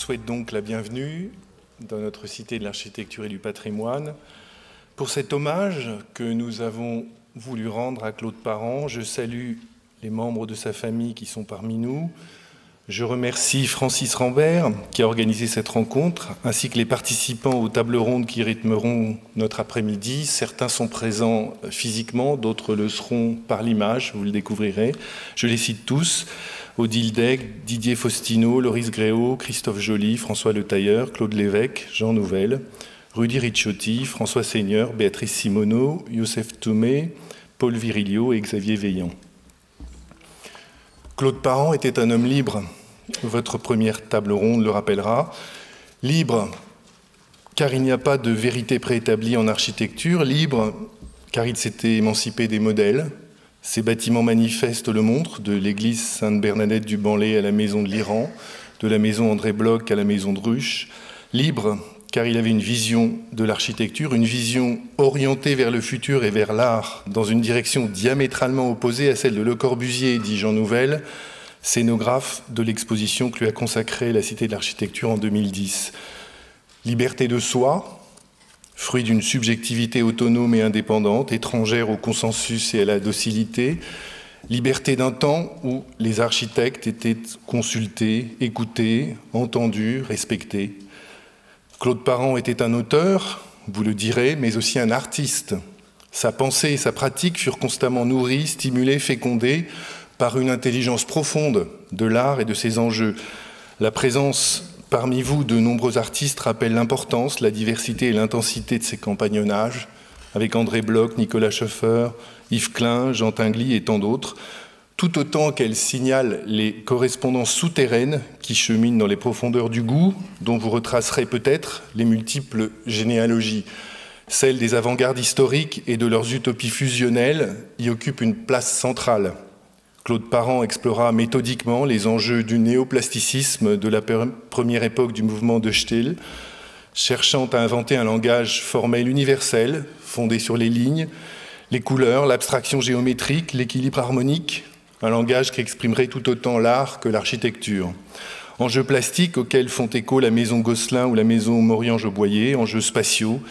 souhaite donc la bienvenue dans notre Cité de l'Architecture et du Patrimoine. Pour cet hommage que nous avons voulu rendre à Claude Parent, je salue les membres de sa famille qui sont parmi nous. Je remercie Francis Rambert qui a organisé cette rencontre, ainsi que les participants aux tables rondes qui rythmeront notre après-midi. Certains sont présents physiquement, d'autres le seront par l'image, vous le découvrirez. Je les cite tous. Odile Daigle, Didier Faustino, Loris Gréau, Christophe Joly, François Le Tailleur, Claude Lévesque, Jean Nouvel, Rudy Ricciotti, François Seigneur, Béatrice Simoneau, Youssef Toumé, Paul Virilio et Xavier Veillant. Claude Parent était un homme libre. Votre première table ronde le rappellera. Libre, car il n'y a pas de vérité préétablie en architecture. Libre, car il s'était émancipé des modèles. Ces bâtiments manifestes le montrent, de l'église Sainte-Bernadette du Banlay à la maison de l'Iran, de la maison André Bloch à la maison de Ruche. Libre, car il avait une vision de l'architecture, une vision orientée vers le futur et vers l'art, dans une direction diamétralement opposée à celle de Le Corbusier, dit Jean Nouvel, scénographe de l'exposition que lui a consacrée la Cité de l'Architecture en 2010. Liberté de soi, fruit d'une subjectivité autonome et indépendante, étrangère au consensus et à la docilité, liberté d'un temps où les architectes étaient consultés, écoutés, entendus, respectés. Claude Parent était un auteur, vous le direz, mais aussi un artiste. Sa pensée et sa pratique furent constamment nourries, stimulées, fécondées par une intelligence profonde de l'art et de ses enjeux. La présence parmi vous de nombreux artistes rappelle l'importance, la diversité et l'intensité de ces compagnonnages, avec André Bloch, Nicolas Schoeffer, Yves Klein, Jean Tinguely et tant d'autres, tout autant qu'elle signale les correspondances souterraines qui cheminent dans les profondeurs du goût, dont vous retracerez peut-être les multiples généalogies. Celles des avant-gardes historiques et de leurs utopies fusionnelles y occupent une place centrale. Claude Parent explora méthodiquement les enjeux du néoplasticisme de la première époque du mouvement de Stil, cherchant à inventer un langage formel universel, fondé sur les lignes, les couleurs, l'abstraction géométrique, l'équilibre harmonique, un langage qui exprimerait tout autant l'art que l'architecture. Enjeux plastiques auxquels font écho la maison Gosselin ou la maison Maurian-Joboyer, enjeux spatiaux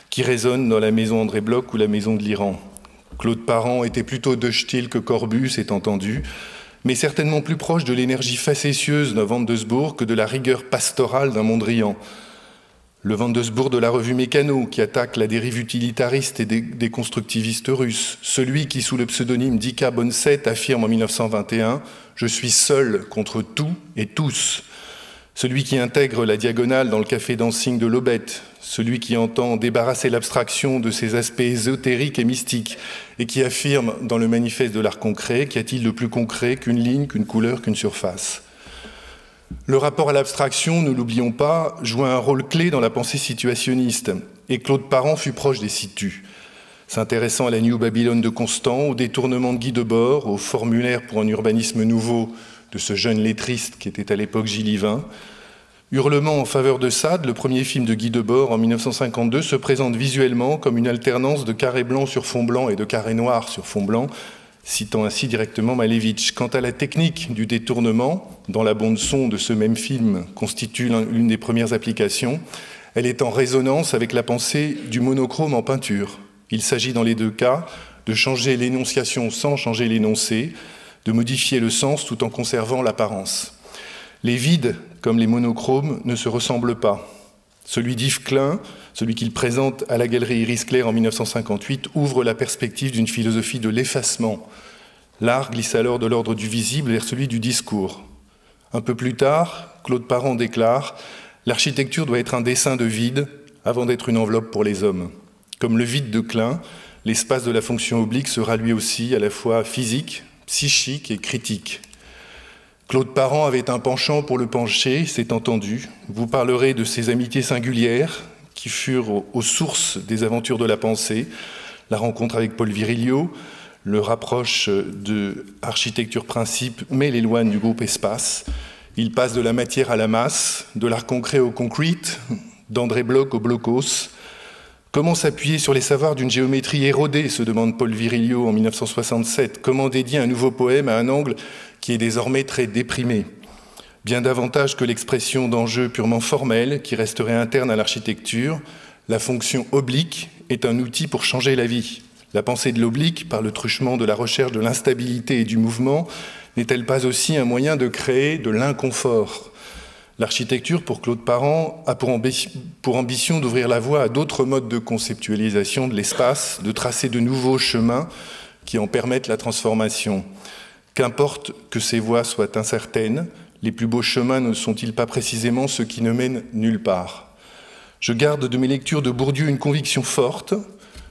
qui résonnent dans la maison André Bloch ou la maison de l'Iran. Claude Parent était plutôt de Stil que Corbus, est entendu, mais certainement plus proche de l'énergie facétieuse d'un Van Doesburg que de la rigueur pastorale d'un Mondrian. Le Van Doesburg de la revue Mécano, qui attaque la dérive utilitariste et des constructivistes russes. Celui qui, sous le pseudonyme d'Ika Bonset, affirme en 1921 « Je suis seul contre tout et tous ». Celui qui intègre la diagonale dans le café dancing de l'Aubette. Celui qui entend débarrasser l'abstraction de ses aspects ésotériques et mystiques et qui affirme dans le manifeste de l'art concret qu'y a-t-il de plus concret qu'une ligne, qu'une couleur, qu'une surface. Le rapport à l'abstraction, ne l'oublions pas, jouait un rôle clé dans la pensée situationniste, et Claude Parent fut proche des situs. S'intéressant à la New Babylone de Constant, au détournement de Guy Debord, au formulaire pour un urbanisme nouveau de ce jeune lettriste qui était à l'époque Gillivin, Hurlement en faveur de Sade, le premier film de Guy Debord en 1952, se présente visuellement comme une alternance de carrés blancs sur fond blanc et de carrés noirs sur fond blanc, citant ainsi directement Malevich. Quant à la technique du détournement, dans la bande-son de ce même film constitue l'une des premières applications, elle est en résonance avec la pensée du monochrome en peinture. Il s'agit dans les deux cas de changer l'énonciation sans changer l'énoncé, de modifier le sens tout en conservant l'apparence. Les vides, comme les monochromes, ne se ressemblent pas. Celui d'Yves Klein, celui qu'il présente à la galerie Iris Clair en 1958, ouvre la perspective d'une philosophie de l'effacement. L'art glisse alors de l'ordre du visible vers celui du discours. Un peu plus tard, Claude Parent déclare « L'architecture doit être un dessin de vide avant d'être une enveloppe pour les hommes. Comme le vide de Klein, l'espace de la fonction oblique sera lui aussi à la fois physique, psychique et critique. » Claude Parent avait un penchant pour le penché, c'est entendu. Vous parlerez de ses amitiés singulières qui furent aux sources des aventures de la pensée, la rencontre avec Paul Virilio, le rapproche de Architecture Principe, mais l'éloigne du groupe Espace. Il passe de la matière à la masse, de l'art concret au concrete, d'André Bloch au blocos. Comment s'appuyer sur les savoirs d'une géométrie érodée, se demande Paul Virilio en 1967. Comment dédier un nouveau poème à un angle qui est désormais très déprimé. Bien davantage que l'expression d'enjeux purement formels qui resterait interne à l'architecture, la fonction oblique est un outil pour changer la vie. La pensée de l'oblique, par le truchement de la recherche de l'instabilité et du mouvement, n'est-elle pas aussi un moyen de créer de l'inconfort ? L'architecture, pour Claude Parent, a pour ambition d'ouvrir la voie à d'autres modes de conceptualisation de l'espace, de tracer de nouveaux chemins qui en permettent la transformation. Qu'importe que ces voies soient incertaines, les plus beaux chemins ne sont-ils pas précisément ceux qui ne mènent nulle part ? Je garde de mes lectures de Bourdieu une conviction forte.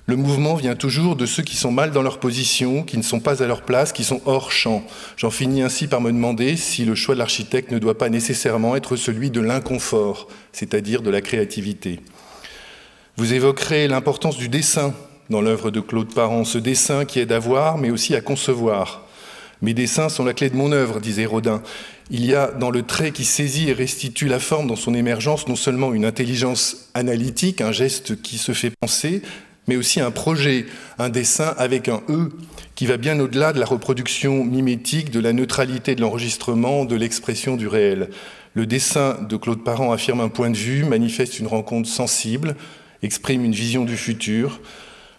Le mouvement vient toujours de ceux qui sont mal dans leur position, qui ne sont pas à leur place, qui sont hors champ. J'en finis ainsi par me demander si le choix de l'architecte ne doit pas nécessairement être celui de l'inconfort, c'est-à-dire de la créativité. Vous évoquerez l'importance du dessin dans l'œuvre de Claude Parent, ce dessin qui aide à voir, mais aussi à concevoir. Mes dessins sont la clé de mon œuvre, disait Rodin. Il y a dans le trait qui saisit et restitue la forme dans son émergence non seulement une intelligence analytique, un geste qui se fait penser, mais aussi un projet, un dessin avec un « E » qui va bien au-delà de la reproduction mimétique, de la neutralité de l'enregistrement, de l'expression du réel. Le dessin de Claude Parent affirme un point de vue, manifeste une rencontre sensible, exprime une vision du futur.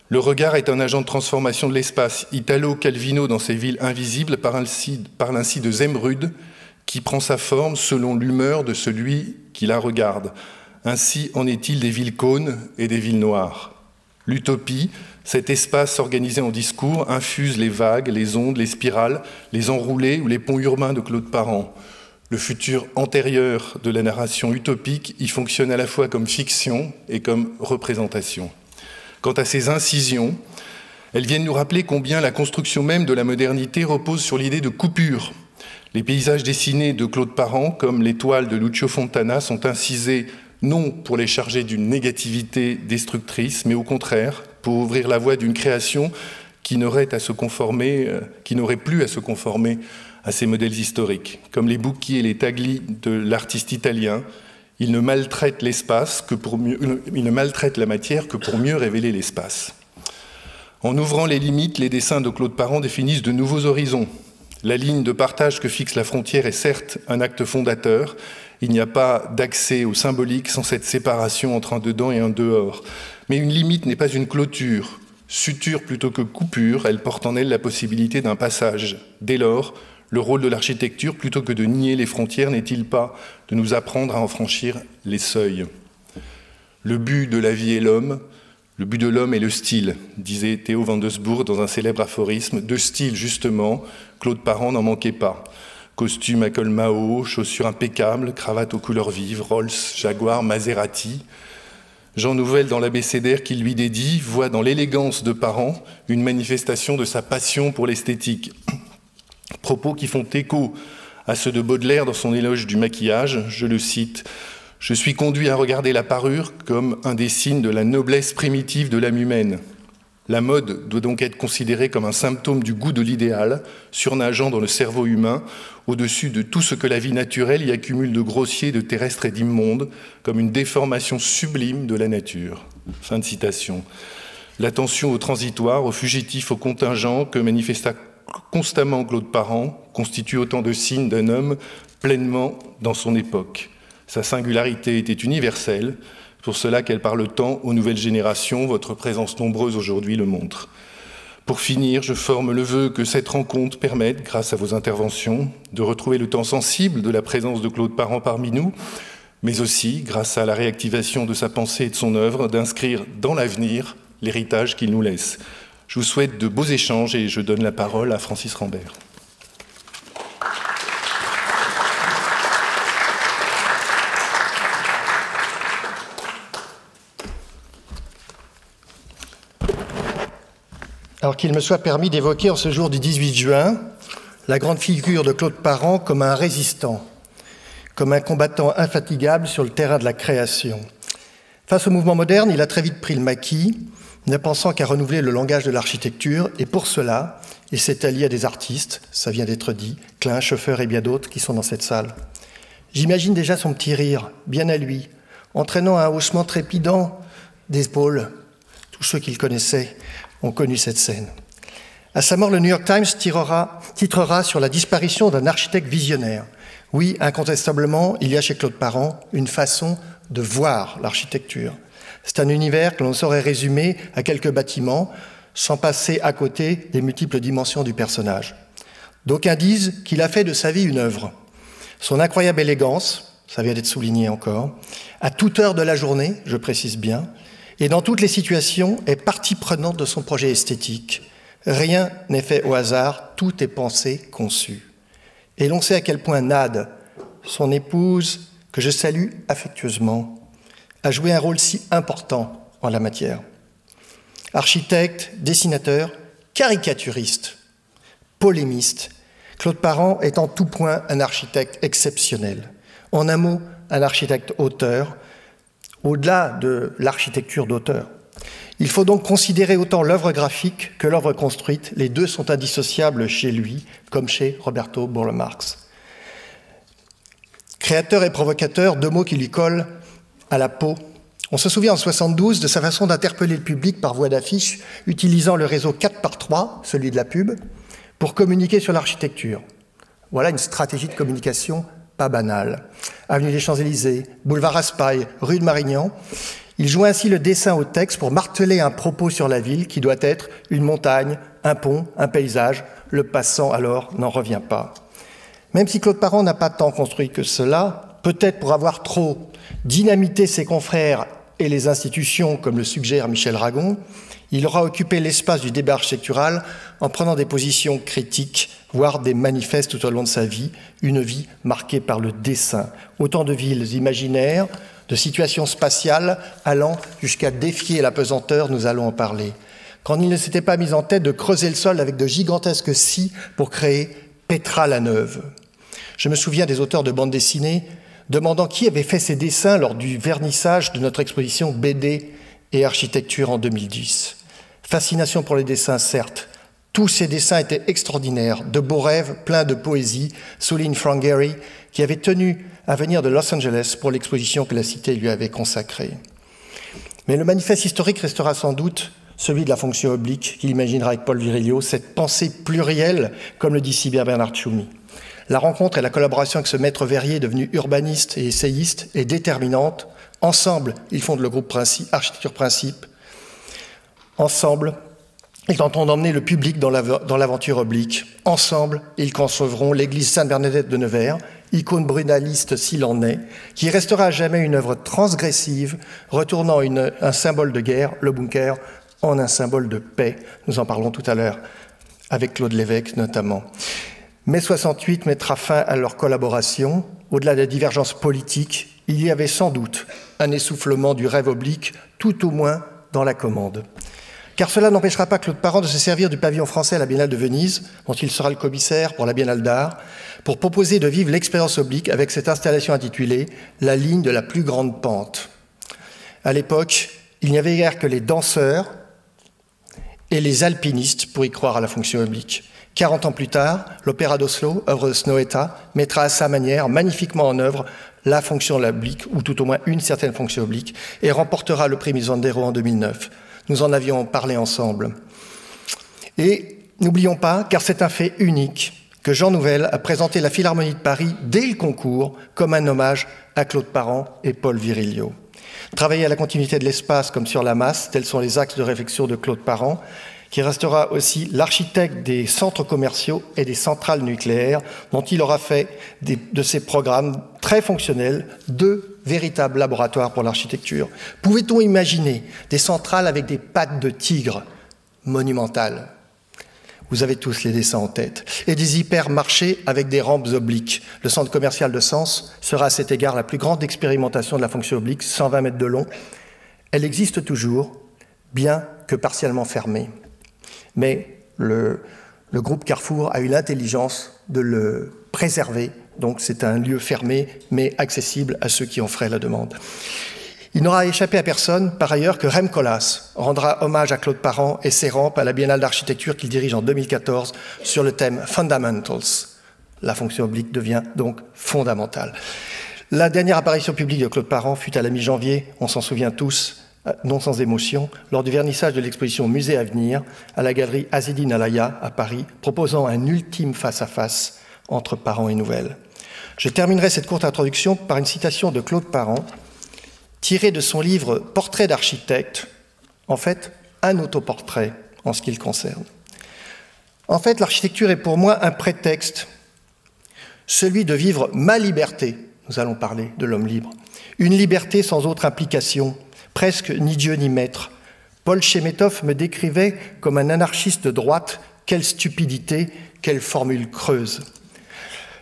Le regard est un agent de transformation de l'espace. Italo Calvino, dans ses villes invisibles, parle ainsi de Zémrude, qui prend sa forme selon l'humeur de celui qui la regarde. Ainsi en est-il des villes cônes et des villes noires. L'utopie, cet espace organisé en discours, infuse les vagues, les ondes, les spirales, les enroulés ou les ponts urbains de Claude Parent. Le futur antérieur de la narration utopique y fonctionne à la fois comme fiction et comme représentation. Quant à ces incisions, elles viennent nous rappeler combien la construction même de la modernité repose sur l'idée de coupure. Les paysages dessinés de Claude Parent, comme les toiles de Lucio Fontana, sont incisés non pour les charger d'une négativité destructrice, mais au contraire, pour ouvrir la voie d'une création qui n'aurait plus à se conformer à ces modèles historiques. Comme les Bucchi et les Tagli de l'artiste italien, ils ne maltraitent la matière que pour mieux révéler l'espace. En ouvrant les limites, les dessins de Claude Parent définissent de nouveaux horizons. La ligne de partage que fixe la frontière est certes un acte fondateur. Il n'y a pas d'accès au symbolique sans cette séparation entre un dedans et un dehors. Mais une limite n'est pas une clôture. Suture plutôt que coupure, elle porte en elle la possibilité d'un passage. Dès lors, le rôle de l'architecture, plutôt que de nier les frontières, n'est-il pas de nous apprendre à en franchir les seuils ? Le but de la vie est l'homme, le but de l'homme est le style, disait Théo van Doesburg dans un célèbre aphorisme. De style, justement, Claude Parent n'en manquait pas. Costume à col Mao, chaussures impeccables, cravate aux couleurs vives, Rolls, Jaguar, Maserati. Jean Nouvel, dans l'abécédaire qu'il lui dédie, voit dans l'élégance de Parent une manifestation de sa passion pour l'esthétique. Propos qui font écho à ceux de Baudelaire dans son éloge du maquillage, je le cite. « Je suis conduit à regarder la parure comme un des signes de la noblesse primitive de l'âme humaine. La mode doit donc être considérée comme un symptôme du goût de l'idéal, surnageant dans le cerveau humain, au-dessus de tout ce que la vie naturelle y accumule de grossier, de terrestre et d'immonde, comme une déformation sublime de la nature. » Fin de citation. L'attention au transitoire, au fugitif, au contingent que manifesta constamment Claude Parent constitue autant de signes d'un homme pleinement dans son époque. Sa singularité était universelle, pour cela qu'elle parle tant aux nouvelles générations, votre présence nombreuse aujourd'hui le montre. Pour finir, je forme le vœu que cette rencontre permette, grâce à vos interventions, de retrouver le temps sensible de la présence de Claude Parent parmi nous, mais aussi, grâce à la réactivation de sa pensée et de son œuvre, d'inscrire dans l'avenir l'héritage qu'il nous laisse. Je vous souhaite de beaux échanges et je donne la parole à Francis Rambert. Alors qu'il me soit permis d'évoquer en ce jour du 18 juin la grande figure de Claude Parent comme un résistant, comme un combattant infatigable sur le terrain de la création. Face au mouvement moderne, il a très vite pris le maquis, ne pensant qu'à renouveler le langage de l'architecture, et pour cela, il s'est allié à des artistes, ça vient d'être dit, Klein, Schoeffer et bien d'autres qui sont dans cette salle. J'imagine déjà son petit rire, bien à lui, entraînant un haussement trépidant d'épaules. Tous ceux qui le connaissaient ont connu cette scène. À sa mort, le New York Times titrera sur la disparition d'un architecte visionnaire. Oui, incontestablement, il y a chez Claude Parent une façon de voir l'architecture. C'est un univers que l'on saurait résumer à quelques bâtiments, sans passer à côté des multiples dimensions du personnage. D'aucuns disent qu'il a fait de sa vie une œuvre. Son incroyable élégance, ça vient d'être souligné encore, à toute heure de la journée, je précise bien, et dans toutes les situations, est partie prenante de son projet esthétique. Rien n'est fait au hasard, tout est pensé, conçu. Et l'on sait à quel point Nad, son épouse, que je salue affectueusement, a joué un rôle si important en la matière. Architecte, dessinateur, caricaturiste, polémiste, Claude Parent est en tout point un architecte exceptionnel. En un mot, un architecte-auteur, au-delà de l'architecture d'auteur. Il faut donc considérer autant l'œuvre graphique que l'œuvre construite. Les deux sont indissociables chez lui, comme chez Roberto Burle Marx. Créateur et provocateur, deux mots qui lui collent à la peau. On se souvient en 1972 de sa façon d'interpeller le public par voie d'affiche, utilisant le réseau 4x3, celui de la pub, pour communiquer sur l'architecture. Voilà une stratégie de communication pas banale. Avenue des Champs-Élysées, boulevard Raspail, rue de Marignan. Il joue ainsi le dessin au texte pour marteler un propos sur la ville qui doit être une montagne, un pont, un paysage. Le passant, alors, n'en revient pas. Même si Claude Parent n'a pas tant construit que cela, peut-être pour avoir trop dynamité ses confrères et les institutions, comme le suggère Michel Ragon, il aura occupé l'espace du débat architectural en prenant des positions critiques, voire des manifestes tout au long de sa vie, une vie marquée par le dessin. Autant de villes imaginaires, de situations spatiales allant jusqu'à défier la pesanteur, nous allons en parler. Quand il ne s'était pas mis en tête de creuser le sol avec de gigantesques scies pour créer Petra la Neuve. Je me souviens des auteurs de bande dessinée demandant qui avait fait ces dessins lors du vernissage de notre exposition BD et architecture en 2010. Fascination pour les dessins, certes. Tous ces dessins étaient extraordinaires, de beaux rêves, pleins de poésie, souligne Frank Gehry, qui avait tenu à venir de Los Angeles pour l'exposition que la Cité lui avait consacrée. Mais le manifeste historique restera sans doute celui de la fonction oblique qu'il imaginera avec Paul Virilio, cette pensée plurielle, comme le dit si bien Bernard Tchoumi. La rencontre et la collaboration avec ce maître verrier devenu urbaniste et essayiste est déterminante. Ensemble, ils fondent le groupe Architecture Principe. Ensemble, ils tenteront d'emmener le public dans l'aventure oblique. Ensemble, ils concevront l'église Sainte-Bernadette de Nevers, icône brunaliste s'il en est, qui restera à jamais une œuvre transgressive, retournant un symbole de guerre, le bunker, en un symbole de paix. Nous en parlons tout à l'heure, avec Claude Lévesque notamment. Mai 68 mettra fin à leur collaboration. Au-delà des divergences politiques, il y avait sans doute un essoufflement du rêve oblique, tout au moins dans la commande. Car cela n'empêchera pas Claude Parent de se servir du pavillon français à la Biennale de Venise, dont il sera le commissaire pour la Biennale d'art, pour proposer de vivre l'expérience oblique avec cette installation intitulée « La ligne de la plus grande pente ». À l'époque, il n'y avait guère que les danseurs et les alpinistes pour y croire à la fonction oblique. 40 ans plus tard, l'Opéra d'Oslo, œuvre de Snohetta, mettra à sa manière magnifiquement en œuvre la fonction oblique, ou tout au moins une certaine fonction oblique, et remportera le prix Misandero en 2009. Nous en avions parlé ensemble. Et n'oublions pas, car c'est un fait unique, que Jean Nouvel a présenté la Philharmonie de Paris dès le concours comme un hommage à Claude Parent et Paul Virilio. Travailler à la continuité de l'espace comme sur la masse, tels sont les axes de réflexion de Claude Parent, qui restera aussi l'architecte des centres commerciaux et des centrales nucléaires, dont il aura fait de ces programmes très fonctionnels deux véritables laboratoires pour l'architecture. Pouvait-on imaginer des centrales avec des pattes de tigre monumentales? Vous avez tous les dessins en tête. Et des hypermarchés avec des rampes obliques. Le centre commercial de Sens sera à cet égard la plus grande expérimentation de la fonction oblique, 120 mètres de long. Elle existe toujours, bien que partiellement fermée. Mais le groupe Carrefour a eu l'intelligence de le préserver. Donc c'est un lieu fermé, mais accessible à ceux qui en feraient la demande. Il n'aura échappé à personne, par ailleurs, que Rem Koolhaas rendra hommage à Claude Parent et ses rampes à la Biennale d'architecture qu'il dirige en 2014 sur le thème Fundamentals. La fonction oblique devient donc fondamentale. La dernière apparition publique de Claude Parent fut à la mi-janvier, on s'en souvient tous, non sans émotion, lors du vernissage de l'exposition Musée à venir à la galerie Azedine Alaya à Paris, proposant un ultime face-à-face entre Parent et Nouvelle. Je terminerai cette courte introduction par une citation de Claude Parent, tirée de son livre « Portrait d'architecte », en fait, un autoportrait en ce qui le concerne. En fait, l'architecture est pour moi un prétexte, celui de vivre ma liberté. Nous allons parler de l'homme libre. Une liberté sans autre implication, presque ni Dieu ni maître. Paul Chemetov me décrivait comme un anarchiste de droite. Quelle stupidité, quelle formule creuse.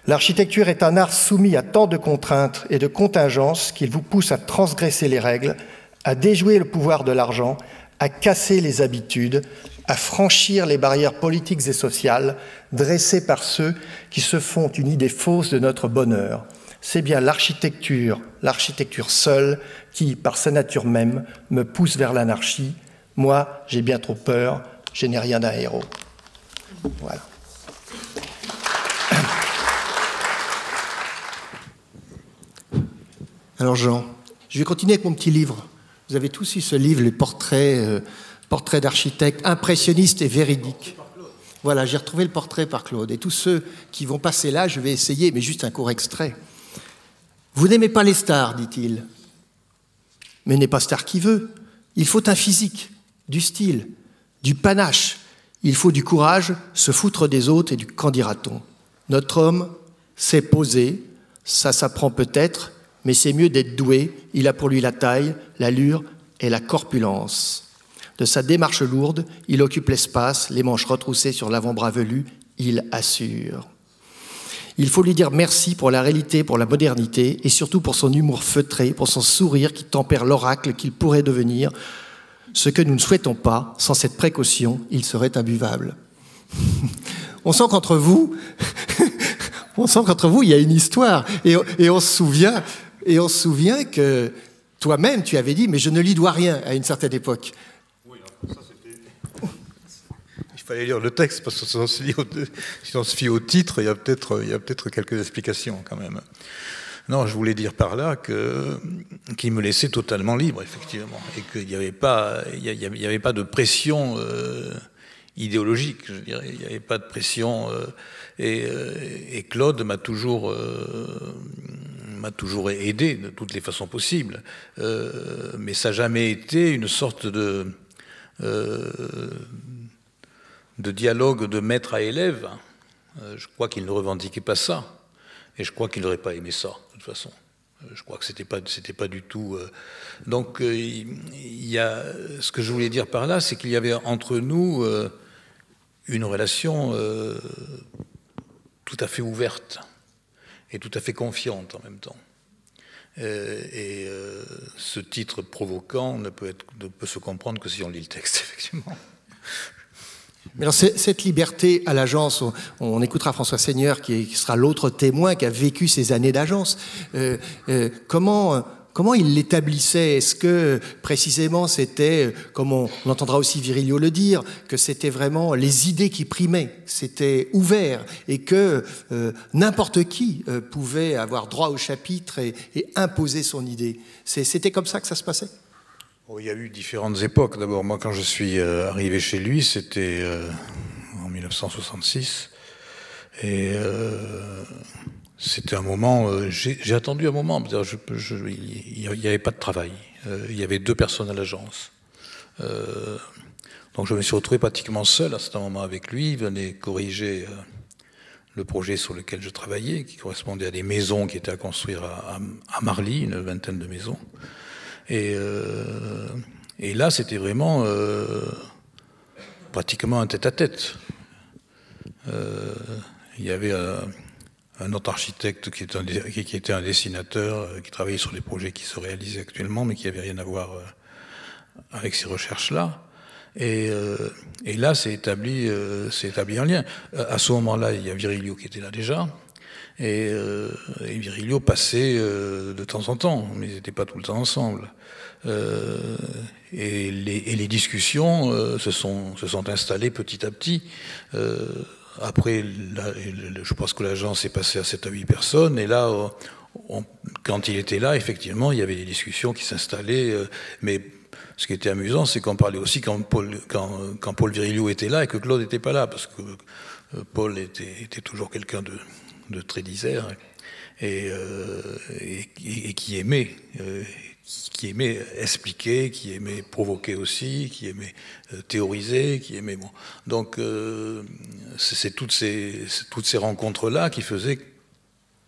L'architecture est un art soumis à tant de contraintes et de contingences qu'il vous pousse à transgresser les règles, à déjouer le pouvoir de l'argent, à casser les habitudes, à franchir les barrières politiques et sociales dressées par ceux qui se font une idée fausse de notre bonheur. C'est bien l'architecture seule, qui, par sa nature même, me pousse vers l'anarchie. Moi, j'ai bien trop peur, je n'ai rien d'un héros. Voilà. Alors Jean, je vais continuer avec mon petit livre. Vous avez tous eu ce livre, les portraits d'architectes impressionnistes et véridiques. Voilà, j'ai retrouvé le portrait par Claude. Et tous ceux qui vont passer là, je vais essayer, mais juste un court extrait. Vous n'aimez pas les stars, dit-il. Mais n'est pas star qui veut. Il faut un physique, du style, du panache. Il faut du courage, se foutre des autres et du qu'en dira-t-on. Notre homme sait poser, ça s'apprend peut-être, mais c'est mieux d'être doué. Il a pour lui la taille, l'allure et la corpulence. De sa démarche lourde, il occupe l'espace, les manches retroussées sur l'avant-bras velu, il assure. Il faut lui dire merci pour la réalité, pour la modernité, et surtout pour son humour feutré, pour son sourire qui tempère l'oracle qu'il pourrait devenir. Ce que nous ne souhaitons pas, sans cette précaution, il serait imbuvable. On sent qu'entre vous, il y a une histoire, et on se souvient que toi-même, tu avais dit, mais je ne lui dois rien à une certaine époque. Ça, il fallait lire le texte, parce que si on se fie au titre, il y a peut-être quelques explications quand même. Non, je voulais dire par là qu'il me laissait totalement libre, effectivement, et qu'il n'y avait pas de pression idéologique, je dirais. Il n'y avait pas de pression. Et Claude m'a toujours aidé de toutes les façons possibles. Mais ça n'a jamais été une sorte de dialogue de maître à élève. Je crois qu'il ne revendiquait pas ça. Et je crois qu'il n'aurait pas aimé ça, de toute façon. Je crois que c'était pas du tout... Donc, ce que je voulais dire par là, c'est qu'il y avait entre nous une relation tout à fait ouverte et tout à fait confiante en même temps. Ce titre provoquant ne peut se comprendre que si on lit le texte, effectivement. Mais alors, cette liberté à l'agence, on écoutera François Seigneur qui sera l'autre témoin qui a vécu ces années d'agence. Comment il l'établissait? Est-ce que précisément c'était, comme on entendra aussi Virilio le dire, que c'était vraiment les idées qui primaient, c'était ouvert et que n'importe qui pouvait avoir droit au chapitre et imposer son idée? C'était comme ça que ça se passait? Il y a eu différentes époques. D'abord, moi, quand je suis arrivé chez lui, c'était en 1966. Et c'était un moment... j'ai attendu un moment. Il n'y avait pas de travail. Il y avait 2 personnes à l'agence. Donc je me suis retrouvé pratiquement seul à ce moment avec lui. Il venait corriger le projet sur lequel je travaillais, qui correspondait à des maisons qui étaient à construire à Marly, une vingtaine de maisons. Et là, c'était vraiment pratiquement un tête-à-tête. Il y avait un autre architecte qui était un dessinateur, qui travaillait sur les projets qui se réalisaient actuellement, mais qui n'avaient rien à voir avec ces recherches-là. Et là, c'est établi un lien. À ce moment-là, il y a Virilio qui était là déjà. Et Virilio passait de temps en temps, mais ils n'étaient pas tout le temps ensemble. Et les discussions se sont installées petit à petit. Après, je pense que l'agence est passée à 7 à 8 personnes. Et là, quand il était là, effectivement, il y avait des discussions qui s'installaient, mais ce qui était amusant, c'est qu'on parlait aussi quand Paul Virilio était là et que Claude n'était pas là, parce que Paul était toujours quelqu'un de très disert et qui aimait expliquer, qui aimait provoquer aussi, qui aimait théoriser, qui aimait... Bon. Donc c'est toutes ces rencontres-là qui faisaient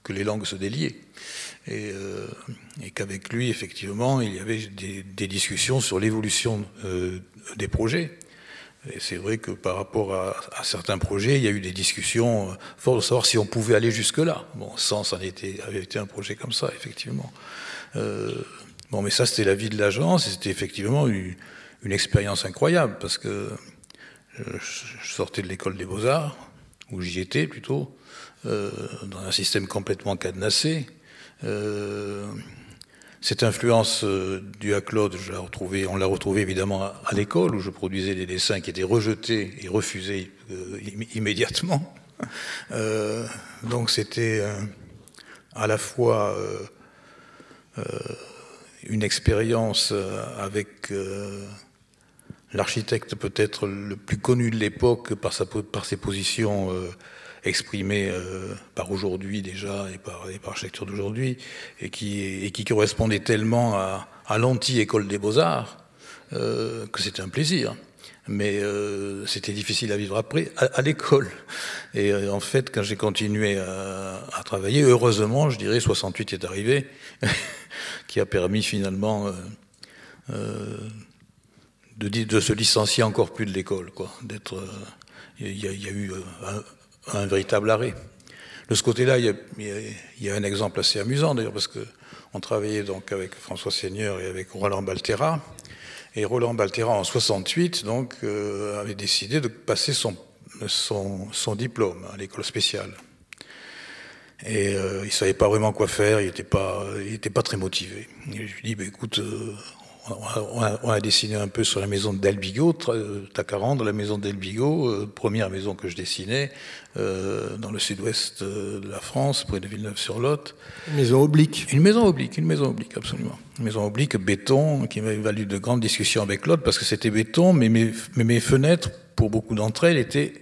que les langues se déliaient. Et qu'avec lui, effectivement, il y avait des discussions sur l'évolution des projets. Et c'est vrai que par rapport à certains projets, il y a eu des discussions fortes de savoir si on pouvait aller jusque-là. Bon, Sens avait été un projet comme ça, effectivement. Bon, mais ça, c'était la vie de l'agence, et c'était effectivement une expérience incroyable, parce que je sortais de l'école des Beaux-Arts, où j'y étais plutôt, dans un système complètement cadenassé. Cette influence due à Claude, on l'a retrouvée évidemment à l'école, où je produisais des dessins qui étaient rejetés et refusés immédiatement. Donc c'était à la fois une expérience avec l'architecte peut-être le plus connu de l'époque par ses positions exprimées par aujourd'hui déjà et par l'architecture d'aujourd'hui, et qui correspondait tellement à l'anti-école des Beaux-Arts que c'était un plaisir. Mais c'était difficile à vivre après, à l'école. Et en fait, quand j'ai continué à travailler, heureusement, je dirais, 68 est arrivé, qui a permis finalement de se licencier encore plus de l'école, quoi. Il y a eu un véritable arrêt. De ce côté-là, il y a un exemple assez amusant, d'ailleurs, parce qu'on travaillait donc avec François Seigneur et avec Roland Baltera. Et Roland Baltera, en 68, donc, avait décidé de passer son diplôme à l'école spéciale. Et il ne savait pas vraiment quoi faire, il n'était pas très motivé. Et je lui ai dit, bah, écoute, on a dessiné un peu sur la maison d'Elbigo, t'as qu'à rendre la maison d'Elbigo, première maison que je dessinais, dans le sud-ouest de la France, près de Villeneuve-sur-Lot. Une maison oblique. Une maison oblique, absolument. Une maison oblique, béton, qui m'avait valu de grandes discussions avec Claude, parce que c'était béton, mais mes fenêtres, pour beaucoup d'entre elles, étaient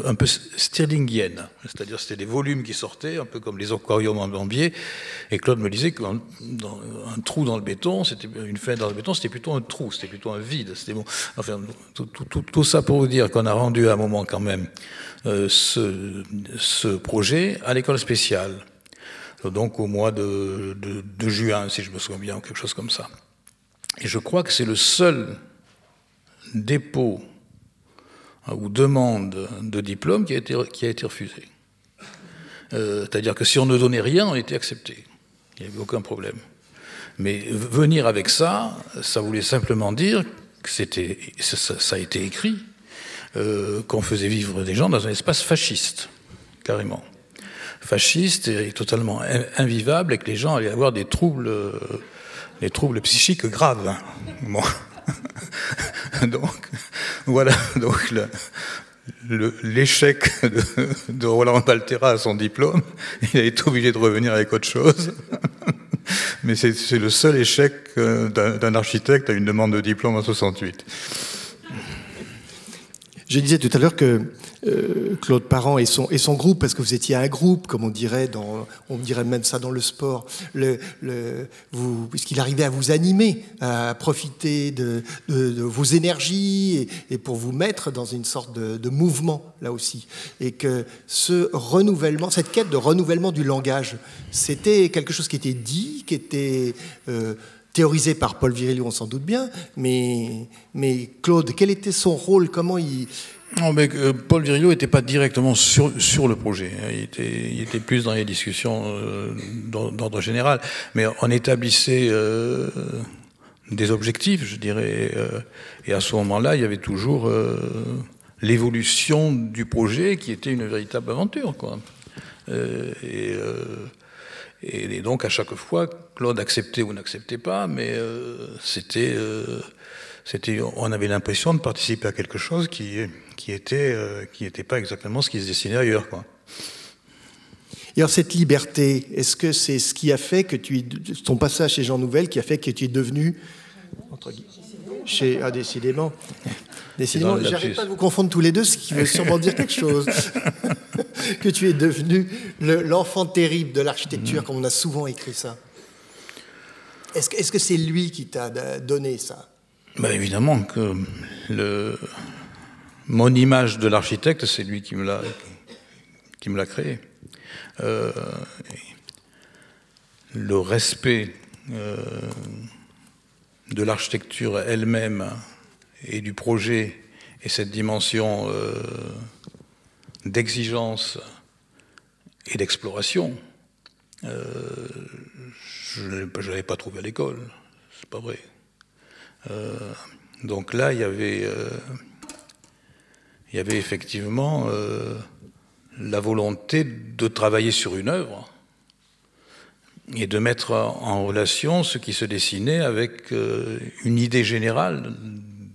un peu stirlingiennes, c'est-à-dire c'était des volumes qui sortaient, un peu comme les aquariums en Gambier, et Claude me disait qu'un trou dans le béton, une fenêtre dans le béton, c'était plutôt un trou, c'était plutôt un vide, c'était bon. Enfin, tout ça pour vous dire qu'on a rendu à un moment quand même ce projet à l'école spéciale, donc au mois de juin, si je me souviens bien, ou quelque chose comme ça. Et je crois que c'est le seul dépôt ou demande de diplôme qui a été refusée. C'est-à-dire que si on ne donnait rien, on était accepté. Il n'y avait aucun problème. Mais venir avec ça, ça voulait simplement dire que ça a été écrit, qu'on faisait vivre des gens dans un espace fasciste, carrément. Fasciste et totalement invivable, et que les gens allaient avoir des troubles psychiques graves. Bon. Donc, voilà, donc l'échec de Roland Baltera à son diplôme, il a été obligé de revenir avec autre chose. Mais c'est le seul échec d'un architecte à une demande de diplôme en 68. Je disais tout à l'heure que Claude Parent et son groupe, parce que vous étiez un groupe, comme on dirait même ça dans le sport, puisqu'il arrivait à vous animer, à profiter de vos énergies et pour vous mettre dans une sorte de mouvement, là aussi. Et que ce renouvellement, cette quête de renouvellement du langage, c'était quelque chose qui était dit, qui était théorisé par Paul Virilio, on s'en doute bien, mais Claude, quel était son rôle? Comment il... Non, mais Paul Virilio n'était pas directement sur le projet. Il était plus dans les discussions d'ordre général. Mais on établissait des objectifs, je dirais. Et à ce moment-là, il y avait toujours l'évolution du projet qui était une véritable aventure, quoi. Et donc, à chaque fois, Claude acceptait ou n'acceptait pas, mais on avait l'impression de participer à quelque chose qui était pas exactement ce qui se dessinait ailleurs, quoi. Et alors cette liberté, est-ce que c'est ce qui a fait que ton passage chez Jean Nouvel qui a fait que tu es devenu entre guillemets. Ah, décidément. Décidément, j'arrête pas de vous confondre tous les deux, ce qui veut sûrement dire quelque chose. Que tu es devenu l'enfant terrible de l'architecture, comme on a souvent écrit ça. Est-ce que c'est lui qui t'a donné ça? Ben évidemment que mon image de l'architecte, c'est lui qui me l'a créé. Le respect de l'architecture elle-même et du projet et cette dimension d'exigence et d'exploration, je ne l'avais pas trouvé à l'école, c'est pas vrai. Donc là, il y avait effectivement la volonté de travailler sur une œuvre et de mettre en relation ce qui se dessinait avec une idée générale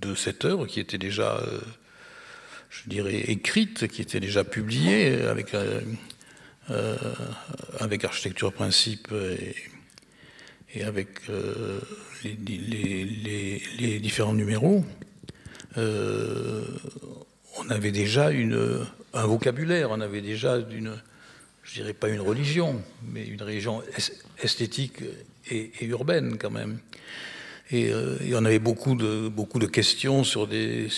de cette œuvre qui était déjà, je dirais, écrite, qui était déjà publiée avec Architecture Principe et avec les différents numéros. On avait déjà un vocabulaire, on avait déjà je dirais pas une religion, mais une religion esthétique et urbaine quand même. Et on avait beaucoup de questions sur des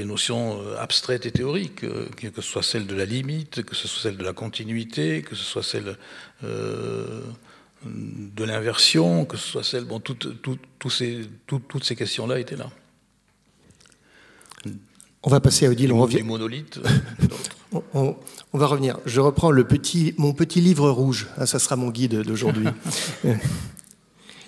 notions abstraites et théoriques, que ce soit celle de la limite, que ce soit celle de la continuité, que ce soit celle de l'inversion, que ce soit celle... Bon, toutes ces questions-là étaient là. On va passer à Odile. On revient. Les monolithes. On va revenir. Je reprends mon petit livre rouge. Ah, ça sera mon guide d'aujourd'hui.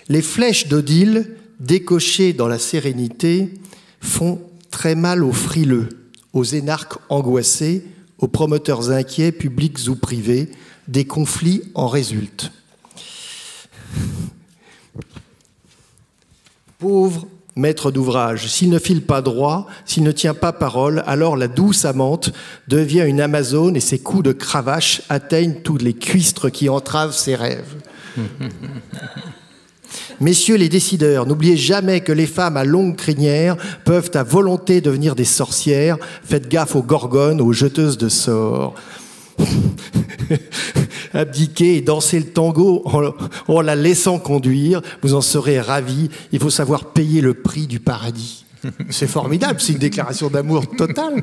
Les flèches d'Odile, décochées dans la sérénité, font très mal aux frileux, aux énarques angoissés, aux promoteurs inquiets, publics ou privés. Des conflits en résultent. Pauvre maître d'ouvrage, s'il ne file pas droit, s'il ne tient pas parole, alors la douce amante devient une amazone et ses coups de cravache atteignent tous les cuistres qui entravent ses rêves. Messieurs les décideurs, n'oubliez jamais que les femmes à longue crinière peuvent à volonté devenir des sorcières. Faites gaffe aux gorgones, aux jeteuses de sorts. Abdiquer et danser le tango en la laissant conduire, vous en serez ravis. Il faut savoir payer le prix du paradis. C'est formidable, c'est une déclaration d'amour totale.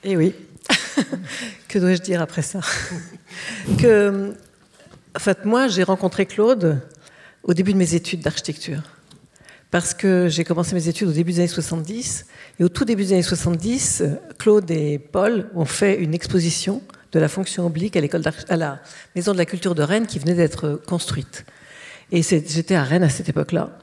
Eh oui, que dois-je dire après ça? En fait, moi, j'ai rencontré Claude au début de mes études d'architecture. Parce que j'ai commencé mes études au début des années 70. Et au tout début des années 70, Claude et Paul ont fait une exposition de la fonction oblique à la Maison de la Culture de Rennes qui venait d'être construite. Et j'étais à Rennes à cette époque-là.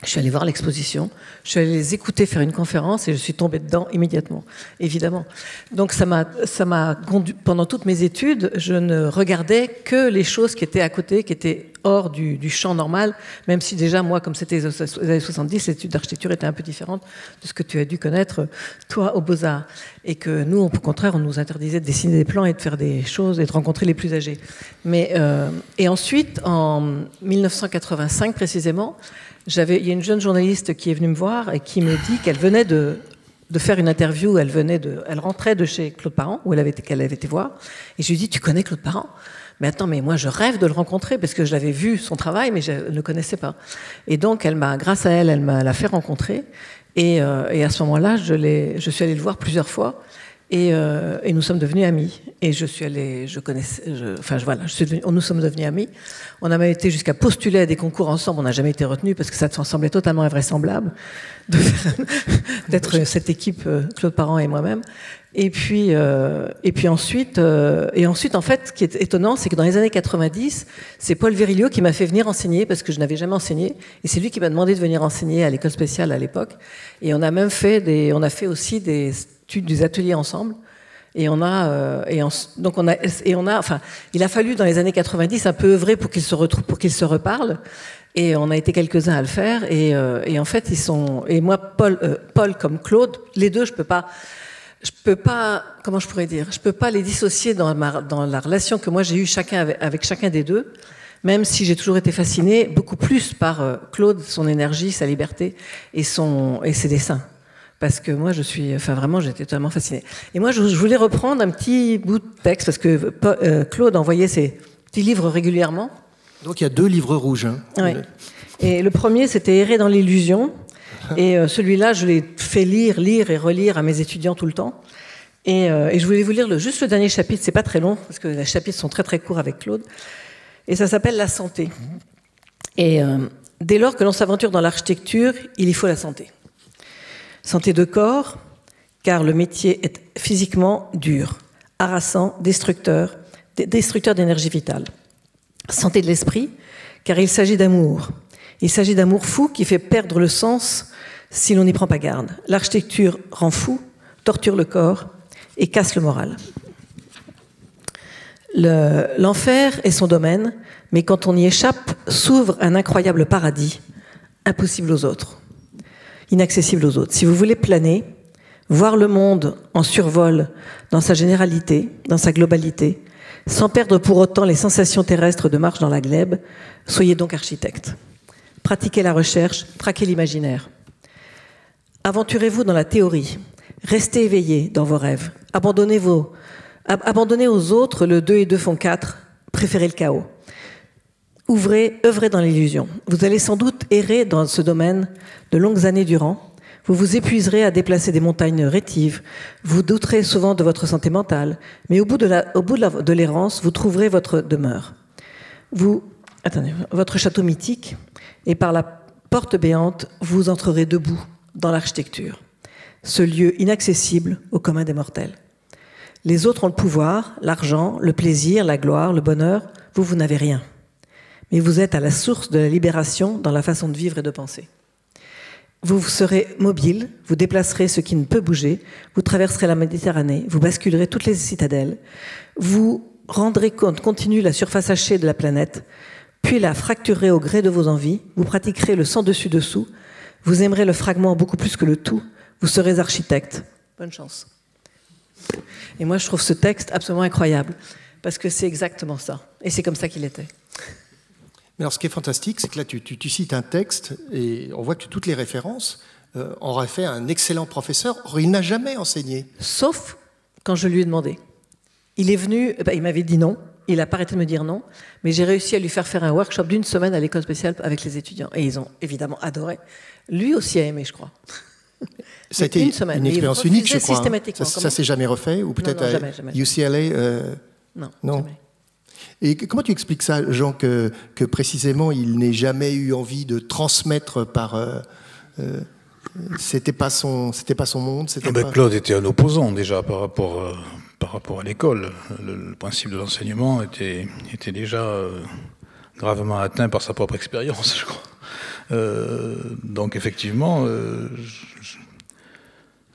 Je suis allée voir l'exposition, je suis allée les écouter faire une conférence et je suis tombée dedans immédiatement, évidemment. Donc ça m'a conduit, pendant toutes mes études, je ne regardais que les choses qui étaient à côté, qui étaient hors du champ normal, même si déjà, moi, comme c'était les années 70, l'étude d'architecture était un peu différente de ce que tu as dû connaître, toi, aux Beaux-Arts. Et que nous, au contraire, on nous interdisait de dessiner des plans et de faire des choses et de rencontrer les plus âgés. Et ensuite, en 1985 précisément, il y a une jeune journaliste qui est venue me voir et qui me dit qu'elle venait de faire une interview, elle rentrait de chez Claude Parent, qu'elle avait été voir, et je lui dis, tu connais Claude Parent? Mais attends, mais moi je rêve de le rencontrer, parce que je l'avais vu son travail, mais je ne le connaissais pas. Et donc, grâce à elle, elle m'a fait rencontrer, et à ce moment-là, je suis allée le voir plusieurs fois, et nous sommes devenus amis. Et nous sommes devenus amis. On a même été jusqu'à postuler à des concours ensemble. On n'a jamais été retenus parce que ça semblait totalement invraisemblable d'être cette équipe, Claude Parent et moi-même. Et puis ensuite, en fait, ce qui est étonnant, c'est que dans les années 90, c'est Paul Virilio qui m'a fait venir enseigner parce que je n'avais jamais enseigné. Et c'est lui qui m'a demandé de venir enseigner à l'école spéciale à l'époque. Et on a même fait aussi des ateliers ensemble. Et il a fallu dans les années 90 un peu œuvrer pour qu'ils se retrouvent, pour qu'ils se reparlent. Et on a été quelques-uns à le faire. Et en fait, et moi, Paul comme Claude, les deux, je peux pas, comment je pourrais dire, je peux pas les dissocier dans la relation que moi j'ai eue avec chacun des deux. Même si j'ai toujours été fascinée, beaucoup plus par Claude, son énergie, sa liberté et ses dessins. Parce que moi, vraiment, j'étais totalement fascinée. Et moi, je voulais reprendre un petit bout de texte, parce que Claude envoyait ses petits livres régulièrement. Donc il y a 2 livres rouges. Hein. Oui. Et le premier, c'était Errer dans l'illusion. Et celui-là, je l'ai fait lire et relire à mes étudiants tout le temps. Et je voulais vous lire juste le dernier chapitre. C'est pas très long, parce que les chapitres sont très très courts avec Claude. Et ça s'appelle La santé. Et dès lors que l'on s'aventure dans l'architecture, il y faut la santé. Santé de corps, car le métier est physiquement dur, harassant, destructeur d'énergie vitale. Santé de l'esprit, car il s'agit d'amour. Il s'agit d'amour fou qui fait perdre le sens si l'on n'y prend pas garde. L'architecture rend fou, torture le corps et casse le moral. L'enfer est son domaine, mais quand on y échappe, s'ouvre un incroyable paradis, impossible aux autres. Inaccessible aux autres. Si vous voulez planer, voir le monde en survol dans sa généralité, dans sa globalité, sans perdre pour autant les sensations terrestres de marche dans la glèbe, soyez donc architecte. Pratiquez la recherche, traquez l'imaginaire. Aventurez-vous dans la théorie, restez éveillés dans vos rêves, abandonnez aux autres le 2 et 2 font 4, préférez le chaos. Œuvrez dans l'illusion. Vous allez sans doute errer dans ce domaine de longues années durant. Vous vous épuiserez à déplacer des montagnes rétives. Vous douterez souvent de votre santé mentale. Mais au bout de l'errance, vous trouverez votre demeure. Votre château mythique. Et par la porte béante, vous entrerez debout dans l'architecture. Ce lieu inaccessible au commun des mortels. Les autres ont le pouvoir, l'argent, le plaisir, la gloire, le bonheur. Vous n'avez rien. Mais vous êtes à la source de la libération dans la façon de vivre et de penser. Vous serez mobile, vous déplacerez ce qui ne peut bouger, vous traverserez la Méditerranée, vous basculerez toutes les citadelles, vous rendrez compte continu la surface hachée de la planète, puis la fracturerez au gré de vos envies, vous pratiquerez le sans dessus-dessous, vous aimerez le fragment beaucoup plus que le tout, vous serez architecte. Bonne chance. Et moi, je trouve ce texte absolument incroyable, parce que c'est exactement ça. Et c'est comme ça qu'il était. Mais alors, ce qui est fantastique, c'est que là, tu cites un texte et on voit que toutes les références auraient fait un excellent professeur. Or, il n'a jamais enseigné. Sauf quand je lui ai demandé. Il est venu, il m'avait dit non, il n'a pas arrêté de me dire non, mais j'ai réussi à lui faire un workshop d'1 semaine à l'école spéciale avec les étudiants. Et ils ont évidemment adoré. Lui aussi a aimé, je crois. Ça a été une expérience unique, je crois. Systématiquement. Ça s'est jamais refait? Ou peut-être à jamais. UCLA Non, jamais. Et comment tu expliques ça, Jean, que précisément il n'ait jamais eu envie de transmettre par... c'était pas son monde, Claude était un opposant déjà par rapport à l'école. Le principe de l'enseignement était déjà gravement atteint par sa propre expérience, je crois. Donc effectivement,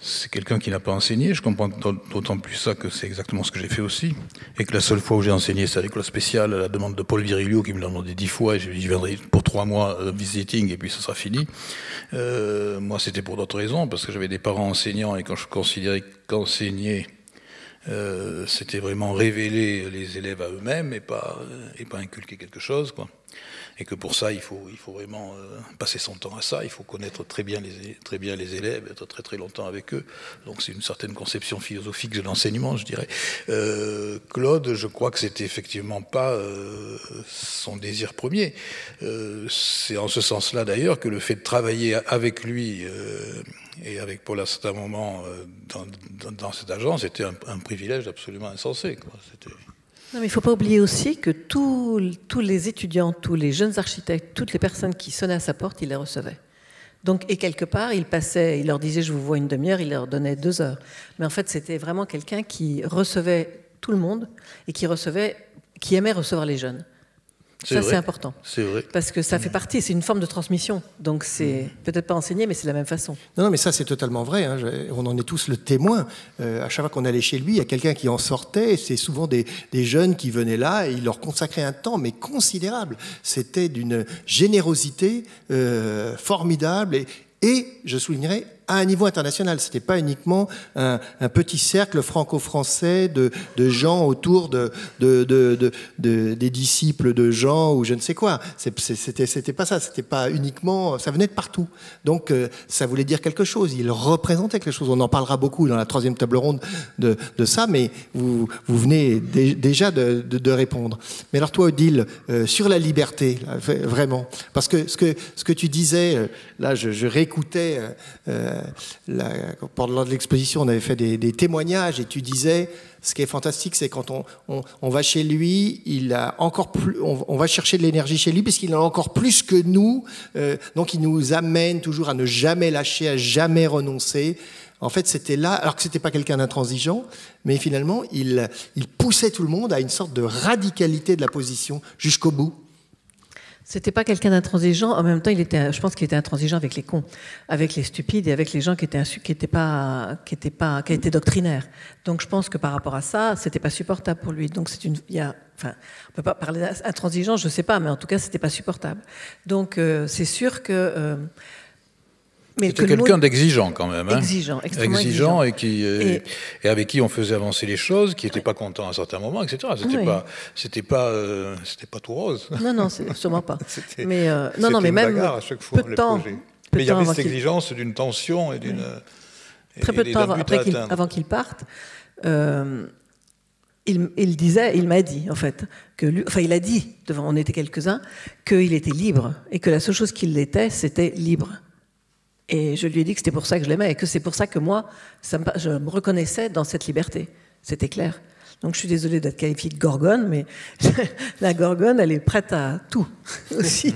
c'est quelqu'un qui n'a pas enseigné. Je comprends d'autant plus ça que c'est exactement ce que j'ai fait aussi. Et que la seule fois où j'ai enseigné, c'est à l'école spéciale, à la demande de Paul Virilio, qui me l'a demandé 10 fois, et je viendrai pour 3 mois visiting, et puis ça sera fini. Moi, c'était pour d'autres raisons, parce que j'avais des parents enseignants, et quand je considérais qu'enseigner, c'était vraiment révéler les élèves à eux-mêmes, et pas inculquer quelque chose, quoi. Et que pour ça, il faut vraiment passer son temps à ça. Il faut connaître très bien les élèves, être très très longtemps avec eux. Donc c'est une certaine conception philosophique de l'enseignement, je dirais. Claude, je crois que c'était effectivement pas son désir premier. C'est en ce sens-là d'ailleurs que le fait de travailler avec lui et avec Paul à certains moments dans cette agence était un privilège absolument insensé, quoi. Non, mais il ne faut pas oublier aussi que tous les étudiants, tous les jeunes architectes, toutes les personnes qui sonnaient à sa porte, il les recevait. Donc, et quelque part, il leur disait « je vous vois une demi-heure », il leur donnait 2 heures. Mais en fait, c'était vraiment quelqu'un qui recevait tout le monde et qui aimait recevoir les jeunes. Ça, c'est important. C'est vrai. Parce que ça fait partie, c'est une forme de transmission. Donc, c'est peut-être pas enseigné, mais c'est la même façon. Non, mais ça, c'est totalement vrai. Hein. On en est tous le témoin. À chaque fois qu'on allait chez lui, il y a quelqu'un qui en sortait. C'est souvent des jeunes qui venaient là et il leur consacrait un temps, mais considérable. C'était d'une générosité formidable et, je soulignerais, à un niveau international. C'était pas uniquement un petit cercle franco-français de gens autour des disciples de Jean ou je ne sais quoi. C'était pas ça. C'était pas uniquement. Ça venait de partout. Donc ça voulait dire quelque chose. Il représentait quelque chose. On en parlera beaucoup dans la troisième table ronde de ça, mais vous venez déjà de répondre. Mais alors toi, Odile, sur la liberté, là, vraiment, parce que ce que tu disais, là, je réécoutais pendant l'exposition, on avait fait des témoignages, et tu disais, ce qui est fantastique, c'est quand on va chez lui, il a encore plus, on va chercher de l'énergie chez lui, puisqu'il en a encore plus que nous, donc il nous amène toujours à ne jamais lâcher, à jamais renoncer. En fait, c'était là, alors que c'était pas quelqu'un d'intransigeant, mais finalement, il poussait tout le monde à une sorte de radicalité de la position jusqu'au bout. C'était pas quelqu'un d'intransigeant. En même temps, je pense qu'il était intransigeant avec les cons, avec les stupides et avec les gens qui étaient doctrinaires. Donc, je pense que par rapport à ça, c'était pas supportable pour lui. Donc, on peut pas parler d'intransigeant, je sais pas, mais en tout cas, c'était pas supportable. Donc, c'est sûr que. C'était quelqu'un d'exigeant quand même. Extrêmement exigeant. Et avec qui on faisait avancer les choses, qui n'était pas content à certains moments, etc. C'était pas tout rose. Non, c'est sûrement pas. C'était mais une même bagarre à chaque fois, peu de temps. Mais il y avait cette exigence d'une tension et d'une. Très peu de temps avant qu'il parte. Il m'a dit, en fait, il a dit, on était quelques-uns, qu'il était libre et que la seule chose qu'il était, c'était libre. Et je lui ai dit que c'était pour ça que je l'aimais et que c'est pour ça que moi, je me reconnaissais dans cette liberté. C'était clair. Donc je suis désolée d'être qualifiée de gorgone, mais la gorgone, elle est prête à tout aussi.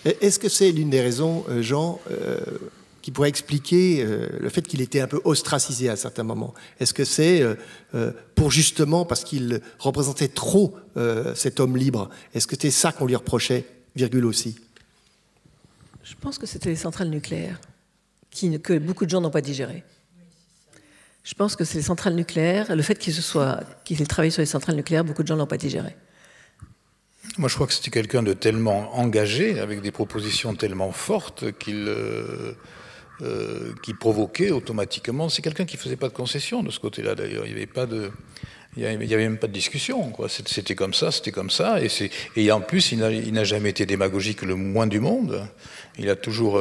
Est-ce que c'est l'une des raisons, Jean, qui pourrait expliquer le fait qu'il était un peu ostracisé à certains moments? Est-ce que c'est pour justement, parce qu'il représentait trop cet homme libre, est-ce que c'était ça qu'on lui reprochait, virgule aussi? Je pense que c'était les centrales nucléaires que beaucoup de gens n'ont pas digérées. Je pense que c'est les centrales nucléaires, le fait qu'il ait travaillé sur les centrales nucléaires, beaucoup de gens ne l'ont pas digéré. Moi, je crois que c'était quelqu'un de tellement engagé, avec des propositions tellement fortes qui provoquait automatiquement. C'est quelqu'un qui ne faisait pas de concession de ce côté-là, d'ailleurs. Il n'y avait même pas de discussion, quoi. C'était comme ça. Et en plus, il n'a jamais été démagogique le moins du monde. Il a toujours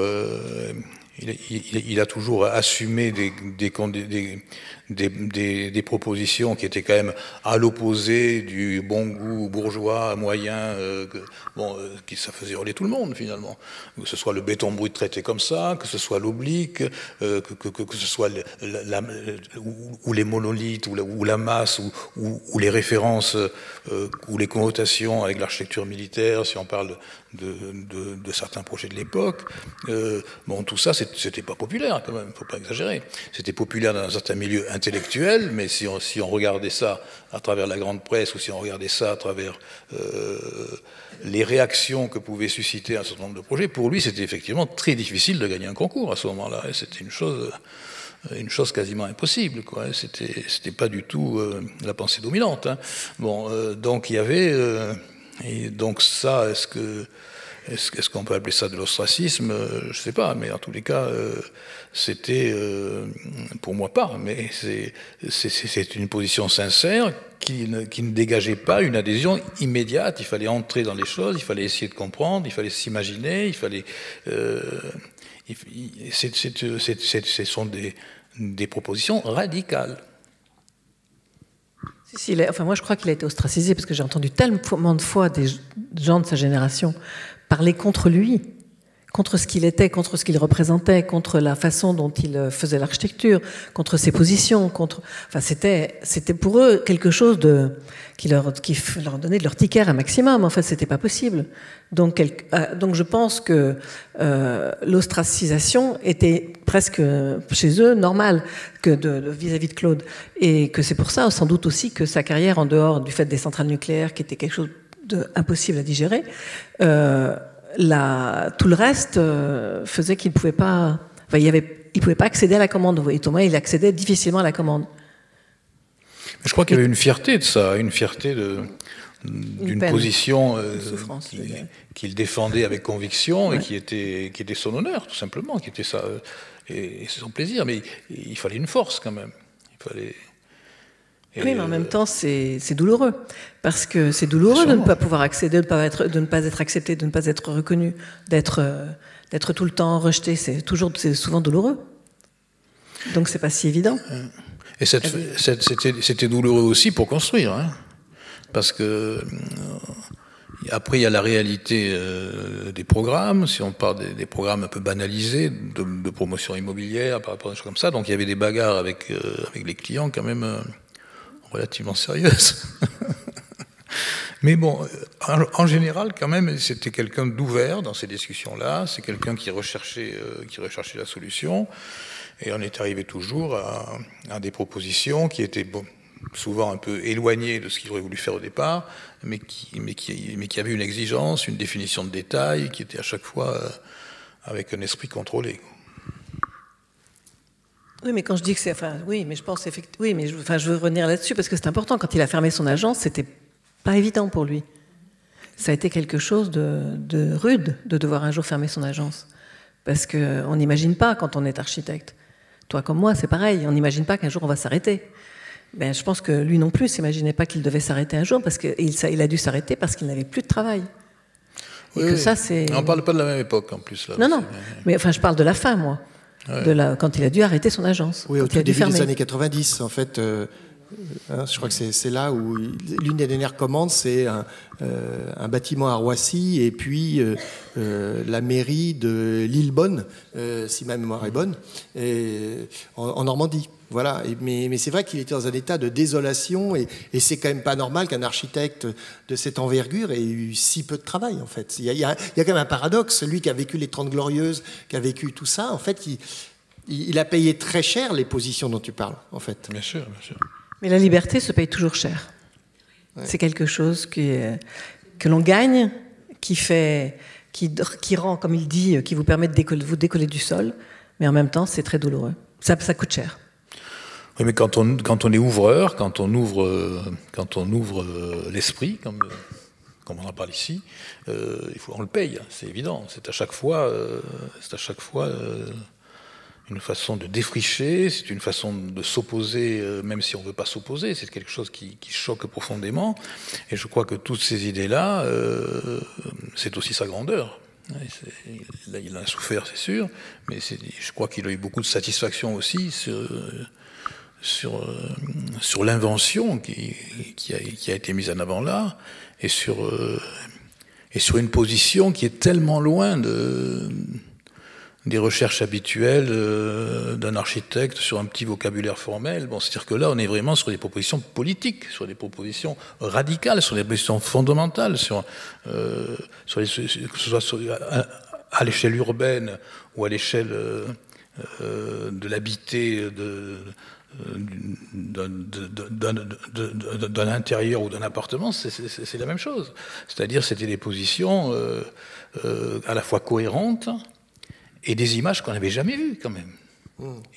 assumé des propositions qui étaient quand même à l'opposé du bon goût bourgeois moyen, ça faisait hurler tout le monde finalement. Que ce soit le béton brut traité comme ça, que ce soit l'oblique, que ce soit ou les monolithes, ou la masse, ou les références, ou les connotations avec l'architecture militaire, si on parle de certains projets de l'époque. Tout ça, c'était pas populaire quand même, faut pas exagérer. C'était populaire dans un certain milieu intellectuel, mais si on regardait ça à travers la grande presse, ou si on regardait ça à travers les réactions que pouvaient susciter un certain nombre de projets, pour lui, c'était effectivement très difficile de gagner un concours à ce moment-là. C'était une chose quasiment impossible, quoi. C'était pas du tout la pensée dominante, hein. Donc il y avait et donc ça, est-ce qu'on peut appeler ça de l'ostracisme? Je sais pas, mais en tous les cas, c'était, pour moi pas, mais c'est une position sincère qui ne dégageait pas une adhésion immédiate. Il fallait entrer dans les choses, il fallait essayer de comprendre, il fallait s'imaginer, il fallait... ce sont des propositions radicales. Moi, je crois qu'il a été ostracisé parce que j'ai entendu tellement de fois des gens de sa génération parler contre lui, contre ce qu'il était, contre ce qu'il représentait, contre la façon dont il faisait l'architecture, contre ses positions, c'était pour eux quelque chose qui leur donnait de leur ticker un maximum. En fait, c'était pas possible. Donc je pense que l'ostracisation était presque chez eux normale vis-à-vis de Claude, et que c'est pour ça, sans doute aussi, que sa carrière en dehors du fait des centrales nucléaires, qui était quelque chose d'impossible à digérer, tout le reste faisait qu'il ne pouvait pas... il pouvait pas accéder à la commande. Et Thomas, il accédait difficilement à la commande. Je crois qu'il y avait une fierté de ça, une fierté d'une position souffrance, qu'il défendait avec conviction, ouais. Et qui était son honneur, tout simplement, qui était ça, et c'est son plaisir. Mais il fallait une force quand même. Oui, mais en même temps, c'est douloureux. Parce que c'est douloureux de ne pas pouvoir accéder, de ne pas être accepté, de ne pas être reconnu, d'être tout le temps rejeté. C'est souvent douloureux. Donc c'est pas si évident. Et c'était douloureux aussi pour construire, hein, parce que après il y a la réalité des programmes. Si on parle des programmes un peu banalisés de promotion immobilière par rapport à des choses comme ça, donc il y avait des bagarres avec les clients quand même relativement sérieuses. Mais bon, en général, quand même, c'était quelqu'un d'ouvert dans ces discussions-là. C'est quelqu'un qui recherchait la solution. Et on est arrivé toujours à des propositions qui étaient souvent un peu éloignées de ce qu'il aurait voulu faire au départ, mais qui avaient une exigence, une définition de détail, qui était à chaque fois avec un esprit contrôlé. Oui, mais quand je dis que c'est... oui, mais je pense effectivement... Oui, mais je veux revenir là-dessus, parce que c'est important. Quand il a fermé son agence, c'était pas évident pour lui. Ça a été quelque chose de rude de devoir un jour fermer son agence. Parce qu'on n'imagine pas quand on est architecte. Toi comme moi, c'est pareil. On n'imagine pas qu'un jour on va s'arrêter. Ben, je pense que lui non plus s'imaginait pas qu'il devait s'arrêter un jour, parce qu'il a dû s'arrêter parce qu'il n'avait plus de travail. Et que ça, c'est... On ne parle pas de la même époque en plus. Là, non. Mais enfin, je parle de la fin, moi. Ouais. Quand il a dû arrêter son agence. Oui, au tout début des années 90, en fait... je crois que c'est là où l'une des dernières commandes, c'est un bâtiment à Roissy et puis la mairie de Lillebonne, si ma mémoire est bonne, en Normandie. Voilà. Mais c'est vrai qu'il était dans un état de désolation et c'est quand même pas normal qu'un architecte de cette envergure ait eu si peu de travail, en fait. Il y a quand même un paradoxe. Lui qui a vécu les 30 Glorieuses, qui a vécu tout ça, en fait, il a payé très cher les positions dont tu parles, en fait. Bien sûr, bien sûr. Mais la liberté se paye toujours cher. Ouais. C'est quelque chose que l'on gagne, qui rend, comme il dit, qui vous permet de vous décoller du sol, mais en même temps, c'est très douloureux. Ça coûte cher. Oui, mais quand on est ouvreur, quand on ouvre l'esprit, comme on en parle ici, on le paye, c'est évident. C'est à chaque fois une façon de défricher, c'est une façon de s'opposer, même si on ne veut pas s'opposer, c'est quelque chose qui choque profondément. Et je crois que toutes ces idées-là, c'est aussi sa grandeur. Là, il en a souffert, c'est sûr, mais je crois qu'il a eu beaucoup de satisfaction aussi sur l'invention qui a été mise en avant là, et sur une position qui est tellement loin des recherches habituelles d'un architecte sur un petit vocabulaire formel. Bon, c'est-à-dire que là, on est vraiment sur des propositions politiques, sur des propositions radicales, sur des propositions fondamentales, que ce soit à l'échelle urbaine ou à l'échelle de l'habité d'un intérieur ou d'un appartement, c'est la même chose. C'est-à-dire, c'était des positions à la fois cohérentes et des images qu'on n'avait jamais vues, quand même.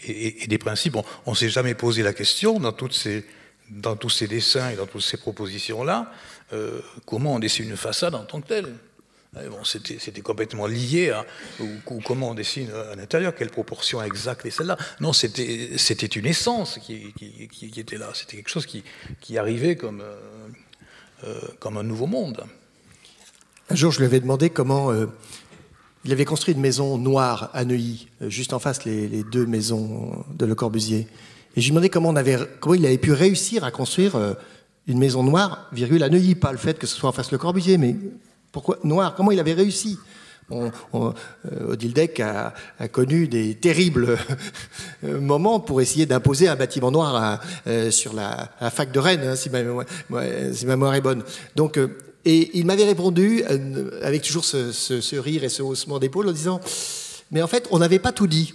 Et des principes. On ne s'est jamais posé la question, dans tous ces dessins et dans toutes ces propositions-là, comment on dessine une façade en tant que telle. Bon, c'était complètement lié à comment on dessine un intérieur, quelle proportion exacte est celle-là. Non, c'était une essence qui était là. C'était quelque chose qui arrivait comme un nouveau monde. Un jour, je lui avais demandé comment... il avait construit une maison noire à Neuilly, juste en face les deux maisons de Le Corbusier. Et je lui demandais comment il avait pu réussir à construire une maison noire, virgule, à Neuilly. Pas le fait que ce soit en face Le Corbusier, mais pourquoi noir? Comment il avait réussi? Odile Deck a connu des terribles moments pour essayer d'imposer un bâtiment noir sur la fac de Rennes, hein, si ma mémoire est bonne. Donc... Et il m'avait répondu, avec toujours ce rire et ce haussement d'épaule, en disant « Mais en fait, on n'avait pas tout dit.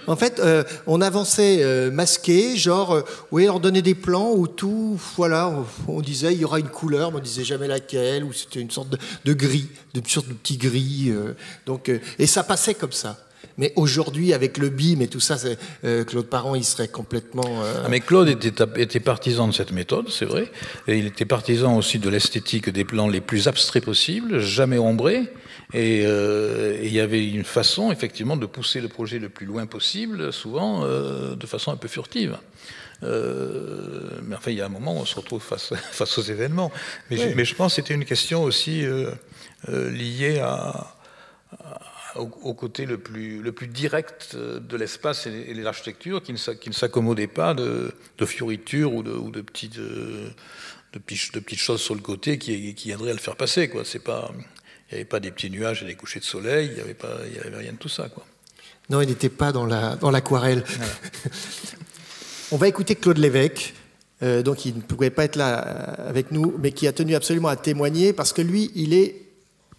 En fait, on avançait masqué, genre, oui, on donnait des plans où tout, voilà, on disait il y aura une couleur, mais on ne disait jamais laquelle, ou c'était une sorte de gris, une sorte de petit gris. Et ça passait comme ça. Mais aujourd'hui, avec le BIM et tout ça, Claude Parent, il serait complètement... Mais Claude était partisan de cette méthode, c'est vrai. Et il était partisan aussi de l'esthétique des plans les plus abstraits possibles, jamais ombrés. Et il y avait une façon, effectivement, de pousser le projet le plus loin possible, souvent de façon un peu furtive. Mais enfin, il y a un moment où on se retrouve face aux événements. Mais je pense que c'était une question aussi liée au côté le plus direct de l'espace et de l'architecture, qui ne s'accommodait pas de fioritures ou de petites choses sur le côté qui aideraient à le faire passer, quoi. Il n'y avait pas des petits nuages et des couchers de soleil, il n'y avait rien de tout ça, quoi. Non, il n'était pas dans l'aquarelle. Voilà. On va écouter Claude Lévesque, donc il ne pouvait pas être là avec nous, mais qui a tenu absolument à témoigner, parce que lui, il est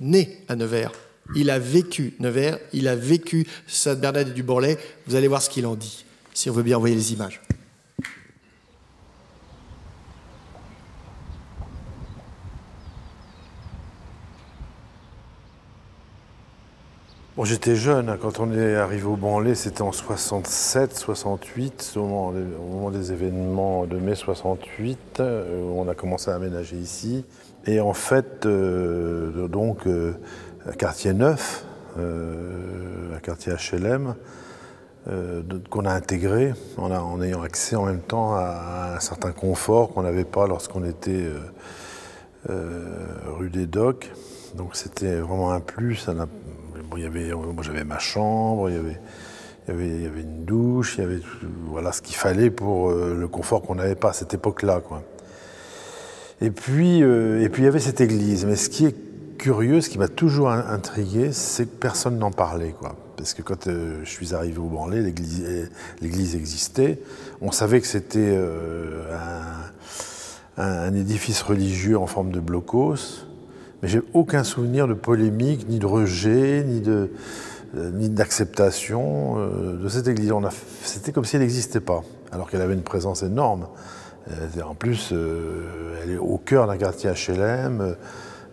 né à Nevers. Il a vécu Nevers, il a vécu Sainte-Bernadette du Bourlay. Vous allez voir ce qu'il en dit, si on veut bien envoyer les images. Bon, j'étais jeune, hein, quand on est arrivé au Bourlay, c'était en 67, 68, au moment des événements de mai 68, où on a commencé à aménager ici. Et en fait, un quartier neuf, un quartier HLM, qu'on a intégré en ayant accès en même temps à un certain confort qu'on n'avait pas lorsqu'on était rue des Docks. Donc c'était vraiment un plus. Moi j'avais ma chambre, il y avait une douche, il y avait voilà ce qu'il fallait pour le confort qu'on n'avait pas à cette époque-là, quoi. Et puis il y avait cette église. Mais ce qui est curieux, ce qui m'a toujours intrigué, c'est que personne n'en parlait, quoi. Parce que quand je suis arrivé au Bourlay, l'église existait. On savait que c'était un édifice religieux en forme de blocos. Mais j'ai aucun souvenir de polémique, ni de rejet, ni d'acceptation de cette église. C'était comme si elle n'existait pas, alors qu'elle avait une présence énorme. En plus, elle est au cœur d'un quartier HLM,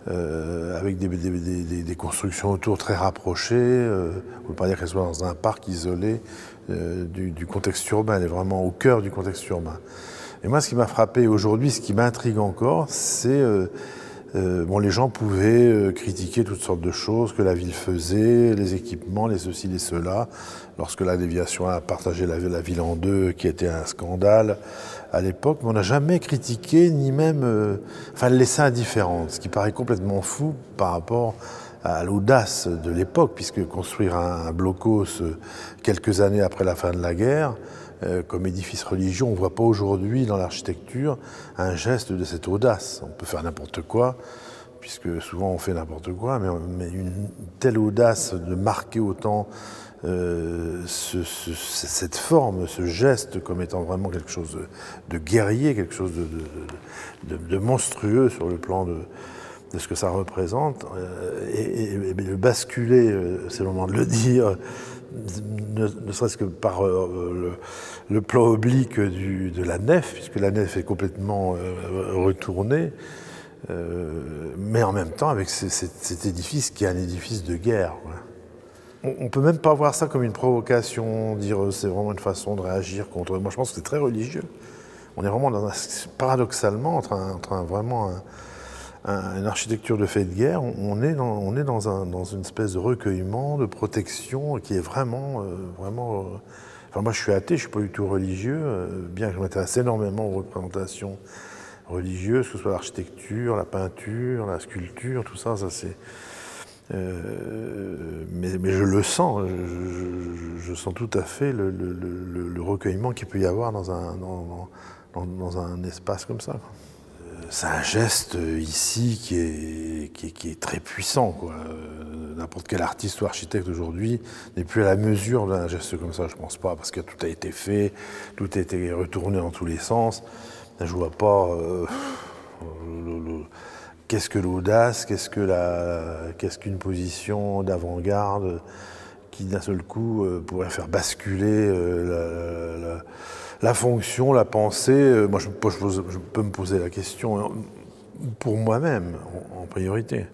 avec des constructions autour très rapprochées. On ne peut pas dire qu'elle soit dans un parc isolé du contexte urbain. Elle est vraiment au cœur du contexte urbain. Et moi, ce qui m'a frappé aujourd'hui, ce qui m'intrigue encore, c'est... les gens pouvaient critiquer toutes sortes de choses que la ville faisait, les équipements, les ceci, les cela. Lorsque la déviation a partagé la ville en deux, qui était un scandale à l'époque, mais on n'a jamais critiqué, ni même laissé indifférent, ce qui paraît complètement fou par rapport à l'audace de l'époque, puisque construire un blocos quelques années après la fin de la guerre, comme édifice religieux, on ne voit pas aujourd'hui dans l'architecture un geste de cette audace. On peut faire n'importe quoi, puisque souvent on fait n'importe quoi, mais une telle audace de marquer autant cette forme, ce geste comme étant vraiment quelque chose de guerrier, quelque chose de monstrueux sur le plan de ce que ça représente, et le basculer, c'est le moment de le dire, ne serait-ce que par le plan oblique de la nef, puisque la nef est complètement retournée, mais en même temps avec cet édifice qui est un édifice de guerre, quoi. On ne peut même pas voir ça comme une provocation, dire c'est vraiment une façon de réagir contre... Moi je pense que c'est très religieux. On est vraiment paradoxalement entre vraiment une architecture de fait de guerre, on est dans une espèce de recueillement, de protection qui est vraiment... Enfin, moi, je suis athée, je ne suis pas du tout religieux, bien que je m'intéresse énormément aux représentations religieuses, que ce soit l'architecture, la peinture, la sculpture, tout ça, c'est... mais je le sens, je sens tout à fait le recueillement qu'il peut y avoir dans un espace comme ça, quoi. C'est un geste ici qui est très puissant, quoi. N'importe quel artiste ou architecte aujourd'hui n'est plus à la mesure d'un geste comme ça, je pense pas, parce que tout a été fait, tout a été retourné dans tous les sens. Je vois pas qu'est-ce que l'audace, qu'est-ce qu'une position d'avant-garde qui d'un seul coup pourrait faire basculer la fonction, la pensée. Moi, je peux me poser la question pour moi-même, en priorité.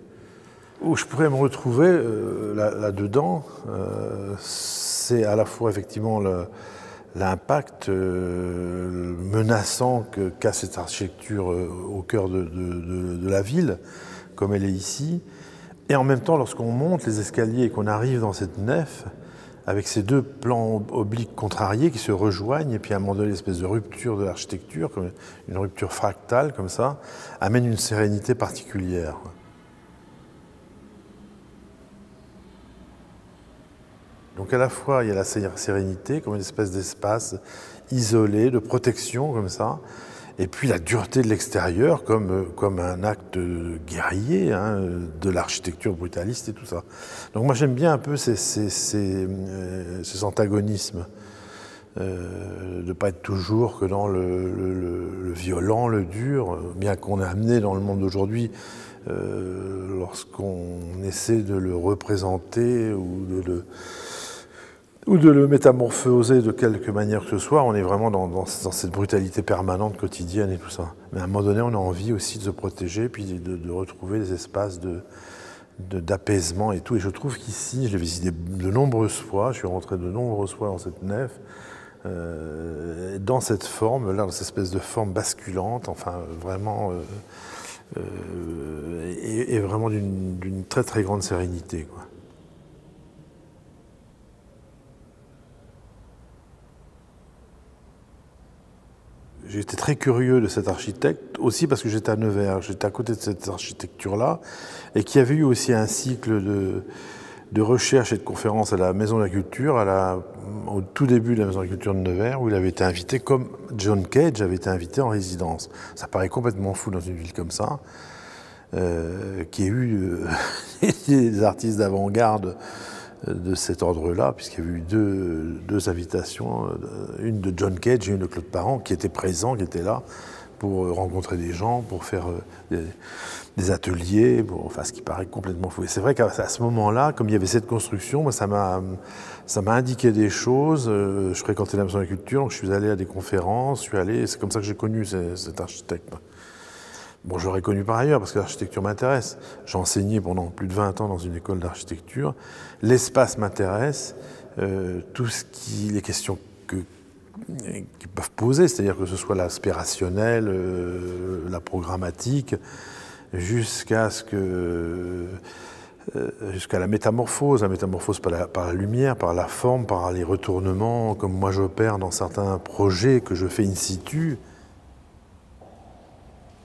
où je pourrais me retrouver là-dedans, c'est à la fois effectivement l'impact menaçant qu'a cette architecture au cœur de la ville, comme elle est ici, et en même temps, lorsqu'on monte les escaliers et qu'on arrive dans cette nef, avec ces deux plans obliques contrariés qui se rejoignent, et puis à un moment donné, l'espèce de rupture de l'architecture, comme une rupture fractale comme ça, amène une sérénité particulière. Donc à la fois, il y a la sérénité, comme une espèce d'espace isolé, de protection, comme ça, et puis la dureté de l'extérieur, comme un acte guerrier, hein, de l'architecture brutaliste et tout ça. Donc moi j'aime bien un peu ces antagonismes, de ne pas être toujours que dans le violent, le dur, bien qu'on est amené dans le monde d'aujourd'hui, lorsqu'on essaie de le représenter ou de le métamorphoser de quelque manière que ce soit, on est vraiment dans cette brutalité permanente, quotidienne et tout ça. Mais à un moment donné, on a envie aussi de se protéger, puis de retrouver des espaces d'apaisement et tout. Et je trouve qu'ici, je l'ai visité de nombreuses fois, je suis rentré de nombreuses fois dans cette nef, dans cette forme, là, dans cette espèce de forme basculante, enfin vraiment, et vraiment d'une très très grande sérénité, quoi. J'ai été très curieux de cet architecte, aussi parce que j'étais à Nevers, j'étais à côté de cette architecture-là, et qui avait eu aussi un cycle de recherche et de conférences à la Maison de la Culture, au tout début de la Maison de la Culture de Nevers, où il avait été invité, comme John Cage avait été invité en résidence. Ça paraît complètement fou dans une ville comme ça, qui ait eu des artistes d'avant-garde de cet ordre-là, puisqu'il y avait eu deux invitations, une de John Cage et une de Claude Parent, qui étaient présents, qui étaient là pour rencontrer des gens, pour faire des ateliers, enfin ce qui paraît complètement fou. Et c'est vrai qu'à ce moment-là, comme il y avait cette construction, moi, ça m'a indiqué des choses. Je fréquentais la Maison de la Culture, donc je suis allé à des conférences, c'est comme ça que j'ai connu cet architecte. Bon, je l'aurais connu par ailleurs, parce que l'architecture m'intéresse. J'ai enseigné pendant plus de 20 ans dans une école d'architecture. L'espace m'intéresse, les questions qui peuvent poser, c'est-à-dire que ce soit l'aspect rationnel, la programmatique, jusqu'à la métamorphose par la lumière, par la forme, par les retournements, comme moi j'opère dans certains projets que je fais in situ.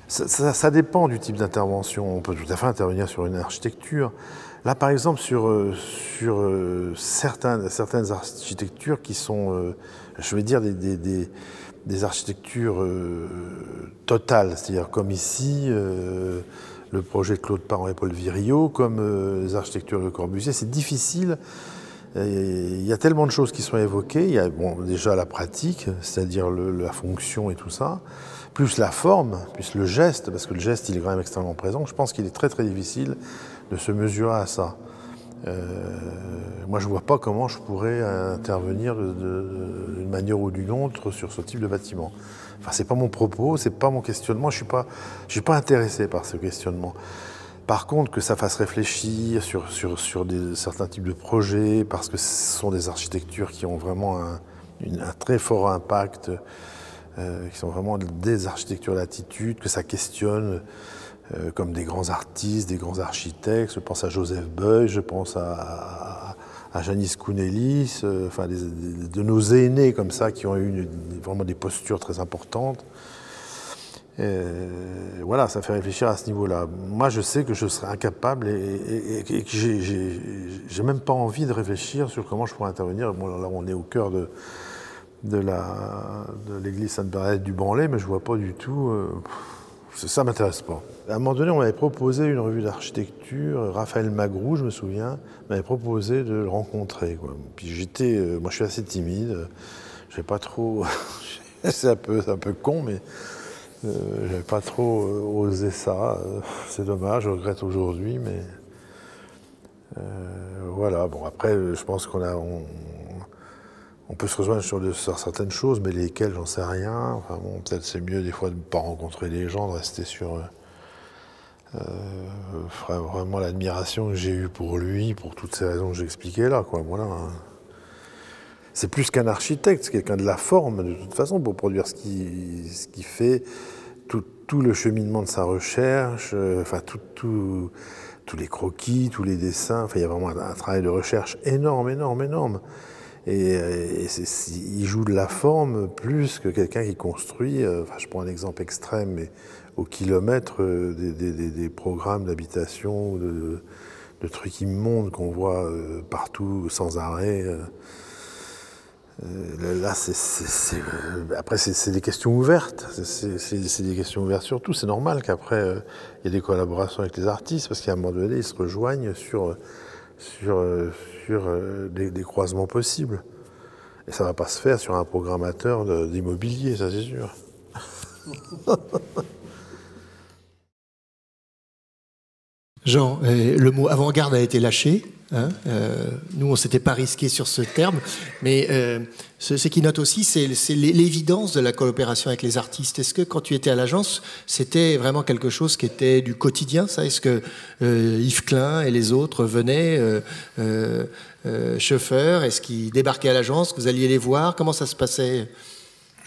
Ça dépend du type d'intervention. On peut tout à fait intervenir sur une architecture. Là, par exemple, sur certaines architectures qui sont, je vais dire, des architectures totales, c'est-à-dire comme ici, le projet de Claude Parent et Paul Viriot, comme les architectures de Corbusier, c'est difficile. Il y a tellement de choses qui sont évoquées. Il y a déjà la pratique, c'est-à-dire la fonction et tout ça, plus la forme, plus le geste, parce que le geste, il est quand même extrêmement présent. Je pense qu'il est très très difficile de se mesurer à ça. Moi, je ne vois pas comment je pourrais intervenir d'une manière ou d'une autre sur ce type de bâtiment. Enfin, c'est pas mon propos, c'est pas mon questionnement. Je suis pas intéressé par ce questionnement. Par contre, que ça fasse réfléchir sur certains types de projets, parce que ce sont des architectures qui ont vraiment un très fort impact, qui sont vraiment des architectures d'attitude, que ça questionne comme des grands artistes, des grands architectes. Je pense à Joseph Beuys, je pense à Janis Kounellis, enfin de nos aînés comme ça qui ont eu vraiment des postures très importantes. Voilà, ça fait réfléchir à ce niveau-là. Moi, je sais que je serais incapable et que j'ai même pas envie de réfléchir sur comment je pourrais intervenir. Bon, là, on est au cœur de l'église Sainte-Bernadette du Branlay, mais je vois pas du tout. Ça m'intéresse pas. À un moment donné, on m'avait proposé une revue d'architecture. Raphaël Magrou, je me souviens, m'avait proposé de le rencontrer, quoi. Puis moi, je suis assez timide. Je n'ai pas trop. c'est un peu con, mais. J'avais pas trop osé ça, c'est dommage, je regrette aujourd'hui, mais voilà. Bon, après, je pense qu'on peut se rejoindre sur certaines choses, mais lesquelles, j'en sais rien. Enfin bon, peut-être c'est mieux des fois de ne pas rencontrer les gens, de rester sur Vraiment l'admiration que j'ai eue pour lui, pour toutes ces raisons que j'expliquais là, quoi. Voilà. C'est plus qu'un architecte, c'est quelqu'un de la forme, de toute façon, pour produire ce qu'il fait, tout le cheminement de sa recherche, enfin, tous les croquis, tous les dessins, enfin, il y a vraiment un travail de recherche énorme. Et il joue de la forme plus que quelqu'un qui construit, enfin, je prends un exemple extrême, mais au kilomètre, des programmes d'habitation, ou de trucs immondes qu'on voit partout, sans arrêt. Là, après, c'est des questions ouvertes. C'est des questions ouvertes sur tout. C'est normal qu'après, il y ait des collaborations avec les artistes, parce qu'à un moment donné, ils se rejoignent sur des croisements possibles. Et ça ne va pas se faire sur un programmateur d'immobilier, ça c'est sûr. Jean, le mot avant-garde a été lâché. Hein, nous, on ne s'était pas risqué sur ce terme, mais ce qui note aussi, c'est l'évidence de la coopération avec les artistes. Est-ce que quand tu étais à l'agence, c'était vraiment quelque chose qui était du quotidien, ça? Est-ce que Yves Klein et les autres venaient, chauffeurs? Est-ce qu'ils débarquaient à l'agence? Vous alliez les voir? Comment ça se passait?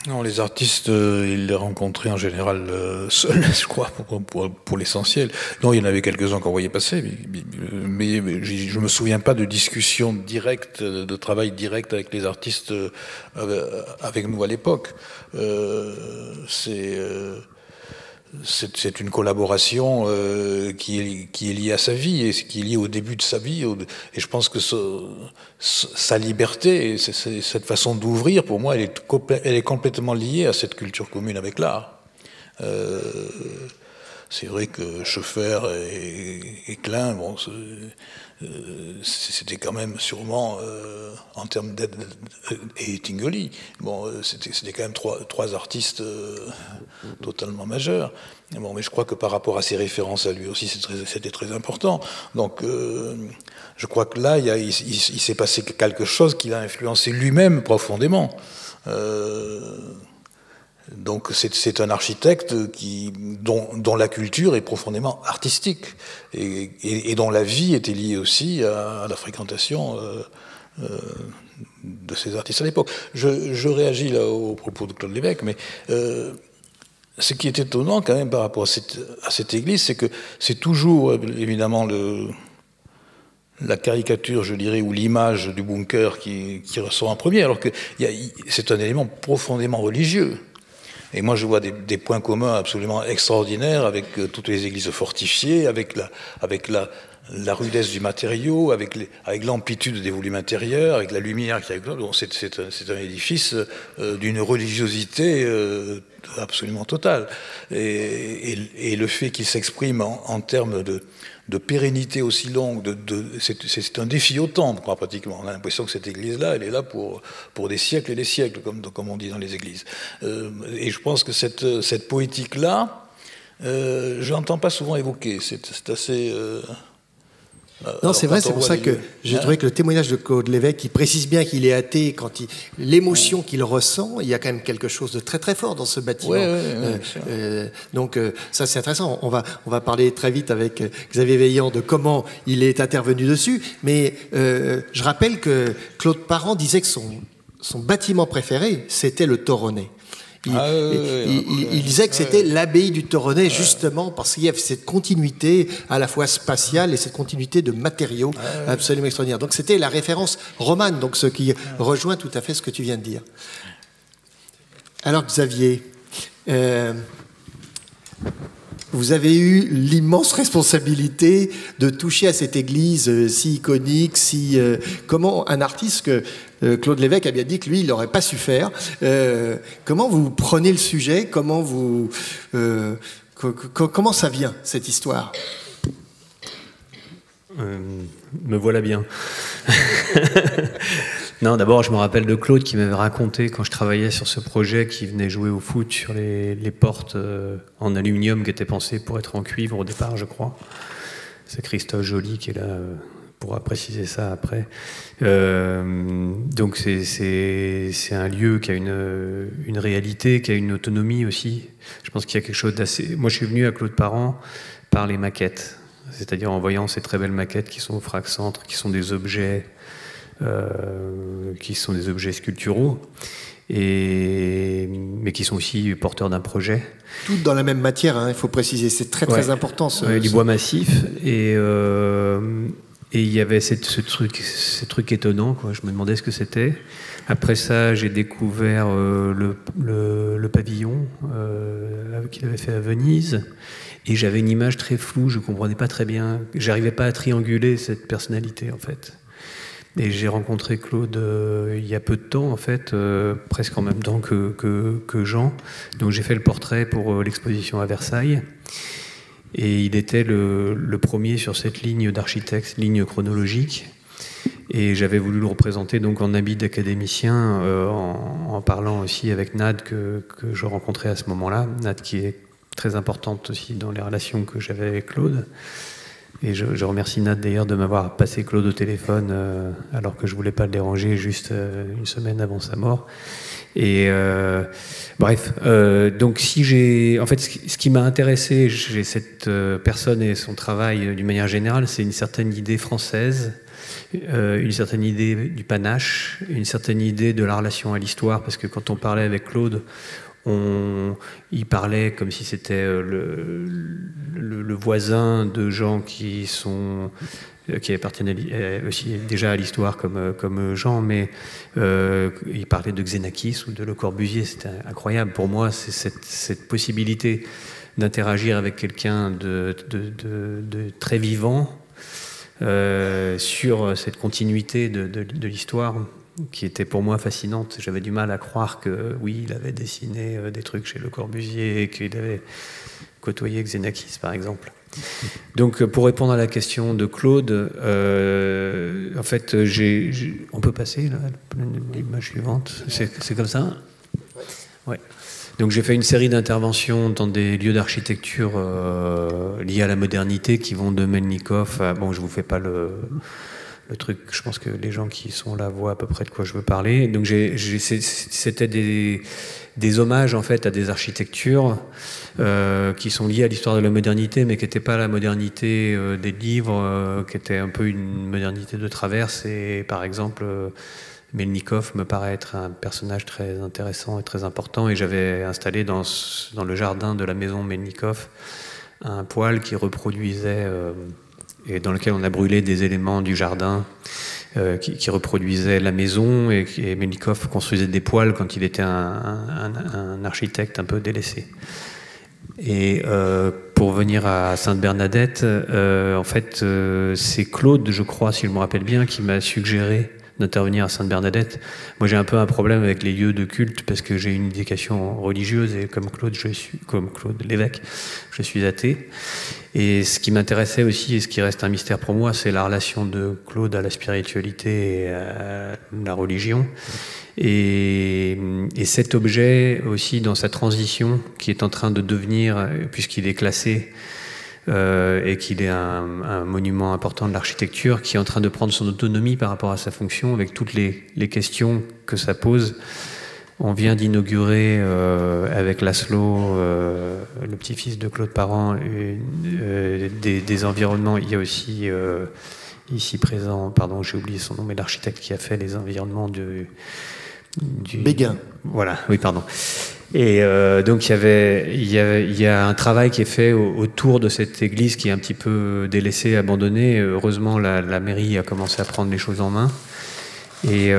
Non, les artistes, ils les rencontraient en général seuls, je crois, pour l'essentiel. Non, il y en avait quelques-uns qu'on voyait passer, mais je me souviens pas de discussion directe, de travail direct avec les artistes avec nous à l'époque. C'est une collaboration qui est liée à sa vie et qui est liée au début de sa vie. Et je pense que sa liberté, cette façon d'ouvrir, pour moi, elle est complètement liée à cette culture commune avec l'art. C'est vrai que Schoeffer et Klein, bon, c'était quand même sûrement, en termes d'aide, et Tinguely, bon, c'était quand même trois artistes totalement majeurs. Bon, mais je crois que par rapport à ses références à lui aussi, c'était très important. Donc, je crois que là, il s'est passé quelque chose qui l'a influencé lui-même profondément. Donc c'est un architecte dont la culture est profondément artistique et dont la vie était liée aussi à la fréquentation de ces artistes à l'époque. Je réagis là au propos de Claude Lévesque, mais ce qui est étonnant quand même par rapport à cette église, c'est que c'est toujours évidemment la caricature, je dirais, ou l'image du bunker qui ressort en premier, alors que c'est un élément profondément religieux. Et moi, je vois des points communs absolument extraordinaires avec toutes les églises fortifiées, avec la rudesse du matériau, avec l'amplitude des volumes intérieurs, avec la lumière qui arrive. Bon, c'est un édifice d'une religiosité absolument totale. Et le fait qu'il s'exprime en termes de pérennité aussi longue, c'est un défi au temps, quoi, pratiquement. On a l'impression que cette église-là, elle est là pour des siècles et des siècles, comme on dit dans les églises. Et je pense que cette poétique-là, je l'entends pas souvent évoquée. C'est assez... Non, c'est vrai, c'est pour ça que j'ai trouvé que le témoignage de Claude Lévesque, qui précise bien qu'il est athée, l'émotion qu'il ressent, il y a quand même quelque chose de très très fort dans ce bâtiment. Donc ça c'est intéressant. On va parler très vite avec Xavier Veillant de comment il est intervenu dessus, mais je rappelle que Claude Parent disait que son bâtiment préféré, c'était le Toronnet. Il disait que c'était l'abbaye du Toronnet, justement parce qu'il y avait cette continuité à la fois spatiale et cette continuité de matériaux absolument extraordinaire. Donc c'était la référence romane, donc ce qui rejoint tout à fait ce que tu viens de dire. Alors Xavier, vous avez eu l'immense responsabilité de toucher à cette église si iconique, comment un artiste que Claude Lévesque a bien dit que lui, il n'aurait pas su faire. Comment vous prenez le sujet? Comment ça vient, cette histoire? Me voilà bien. Non, d'abord, je me rappelle de Claude qui m'avait raconté, quand je travaillais sur ce projet, qu'il venait jouer au foot sur les portes en aluminium qui étaient pensées pour être en cuivre au départ, je crois. C'est Christophe Joly qui est là, pourra préciser ça après. Donc c'est un lieu qui a une réalité, qui a une autonomie aussi. Je pense qu'il y a quelque chose d'assez... Moi, je suis venu à Claude Parent par les maquettes. C'est-à-dire en voyant ces très belles maquettes qui sont au Frac-Centre, qui sont des objets sculpturaux, mais qui sont aussi porteurs d'un projet. Toutes dans la même matière, hein, il faut préciser, c'est très très important. Du bois massif, et il y avait ces trucs étonnants, quoi. Je me demandais ce que c'était. Après ça, j'ai découvert le pavillon qu'il avait fait à Venise, et j'avais une image très floue, je ne comprenais pas très bien, j'arrivais pas à trianguler cette personnalité, en fait. Et j'ai rencontré Claude il y a peu de temps, en fait, presque en même temps que Jean. Donc j'ai fait le portrait pour l'exposition à Versailles. Et il était le premier sur cette ligne d'architecte, ligne chronologique. Et j'avais voulu le représenter donc en habit d'académicien, en parlant aussi avec Nad que je rencontrais à ce moment-là. Nad qui est très importante aussi dans les relations que j'avais avec Claude. Et je remercie Nad d'ailleurs de m'avoir passé Claude au téléphone alors que je voulais pas le déranger juste une semaine avant sa mort. Et bref, donc en fait, ce qui m'a intéressé chez cette personne et son travail d'une manière générale, c'est une certaine idée française, une certaine idée du panache, une certaine idée de la relation à l'histoire, parce que quand on parlait avec Claude, il parlait comme si c'était le voisin de gens qui appartiennent aussi déjà à l'histoire comme Jean, mais il parlait de Xenakis ou de Le Corbusier. C'était incroyable pour moi, c'est cette possibilité d'interagir avec quelqu'un de très vivant sur cette continuité de l'histoire, qui était pour moi fascinante. J'avais du mal à croire que, oui, il avait dessiné des trucs chez Le Corbusier et qu'il avait côtoyé Xenakis, par exemple. Donc, pour répondre à la question de Claude, en fait, on peut passer l'image suivante. C'est comme ça ? Ouais. Donc, j'ai fait une série d'interventions dans des lieux d'architecture liés à la modernité qui vont de Melnikov à... Bon, je vous fais pas le truc, je pense que les gens qui sont là voient à peu près de quoi je veux parler. Donc c'était des hommages en fait à des architectures qui sont liées à l'histoire de la modernité, mais qui n'étaient pas la modernité des livres, qui était un peu une modernité de traverse. Et par exemple, Melnikov me paraît être un personnage très intéressant et très important. Et j'avais installé dans le jardin de la maison Melnikov un poêle qui reproduisait... et dans lequel on a brûlé des éléments du jardin qui reproduisaient la maison, et Melnikov construisait des poêles quand il était un architecte un peu délaissé. Et pour venir à Sainte-Bernadette, en fait, c'est Claude, je crois, si je me rappelle bien, qui m'a suggéré d'intervenir à Sainte-Bernadette. Moi, j'ai un peu un problème avec les lieux de culte parce que j'ai une éducation religieuse et comme Claude l'évêque, je suis athée. Et ce qui m'intéressait aussi, et ce qui reste un mystère pour moi, c'est la relation de Claude à la spiritualité et à la religion. Et cet objet aussi, dans sa transition, qui est en train de devenir, puisqu'il est classé, et qu'il est un monument important de l'architecture, qui est en train de prendre son autonomie par rapport à sa fonction, avec toutes les questions que ça pose. On vient d'inaugurer avec Laszlo, le petit-fils de Claude Parent, des environnements. Il y a aussi ici présent, pardon, j'ai oublié son nom, mais l'architecte qui a fait les environnements du Béguin. Voilà, oui, pardon. Et donc il y a un travail qui est fait autour de cette église qui est un petit peu délaissée, abandonnée. Heureusement, la mairie a commencé à prendre les choses en main. Et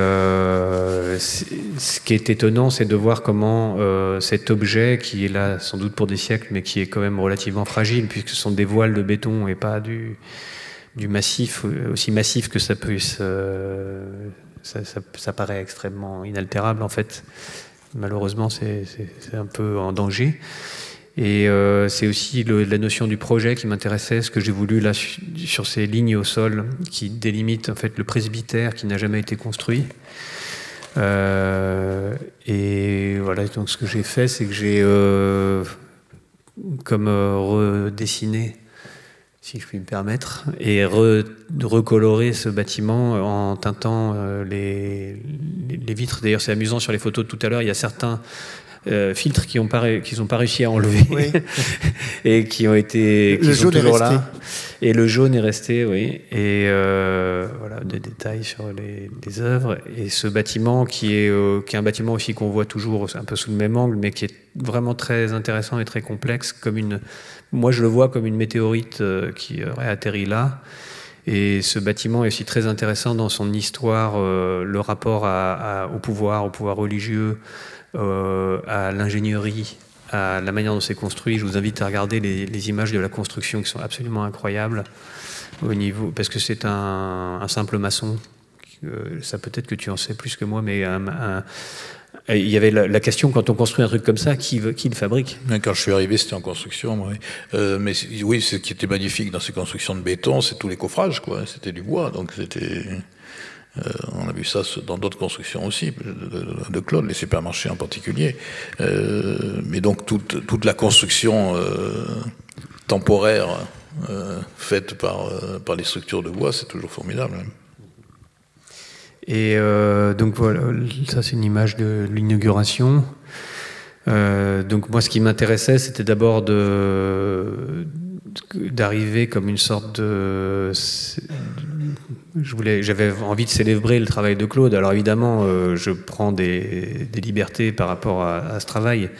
ce qui est étonnant, c'est de voir comment cet objet, qui est là sans doute pour des siècles, mais qui est quand même relativement fragile, puisque ce sont des voiles de béton et pas du massif, aussi massif que ça puisse... ça paraît extrêmement inaltérable, en fait. Malheureusement, c'est un peu en danger. Et c'est aussi la notion du projet qui m'intéressait, ce que j'ai voulu là sur ces lignes au sol qui délimitent en fait le presbytère qui n'a jamais été construit. Et voilà, donc ce que j'ai fait, c'est que j'ai redessiné, si je puis me permettre, et recoloré ce bâtiment en teintant les vitres. D'ailleurs, c'est amusant sur les photos de tout à l'heure, il y a certains filtres qu'ils n'ont pas réussi à enlever, Oui. et qui ont été Le jaune est toujours resté. là. Et le jaune est resté, oui. Et voilà, des détails sur les œuvres. Et ce bâtiment qui est un bâtiment aussi qu'on voit toujours un peu sous le même angle, mais qui est vraiment très intéressant et très complexe. Moi, je le vois comme une météorite qui aurait atterri là. Et ce bâtiment est aussi très intéressant dans son histoire, le rapport au pouvoir religieux, à l'ingénierie, à la manière dont c'est construit. Je vous invite à regarder les images de la construction qui sont absolument incroyables au niveau, parce que c'est un simple maçon. Ça peut-être que tu en sais plus que moi, mais il y avait la question, quand on construit un truc comme ça, qui le fabrique? Quand je suis arrivé, c'était en construction, moi, oui. Mais oui, ce qui était magnifique dans ces constructions de béton, c'est tous les coffrages, quoi. C'était du bois, donc c'était... on a vu ça dans d'autres constructions aussi, de Claude, les supermarchés en particulier. Mais donc toute la construction temporaire faite par les structures de bois, c'est toujours formidable. Hein. Et donc voilà, ça c'est une image de l'inauguration. Donc moi, ce qui m'intéressait, c'était d'abord d'arriver comme une sorte de... J'avais envie de célébrer le travail de Claude. Alors évidemment, je prends des libertés par rapport à ce travail,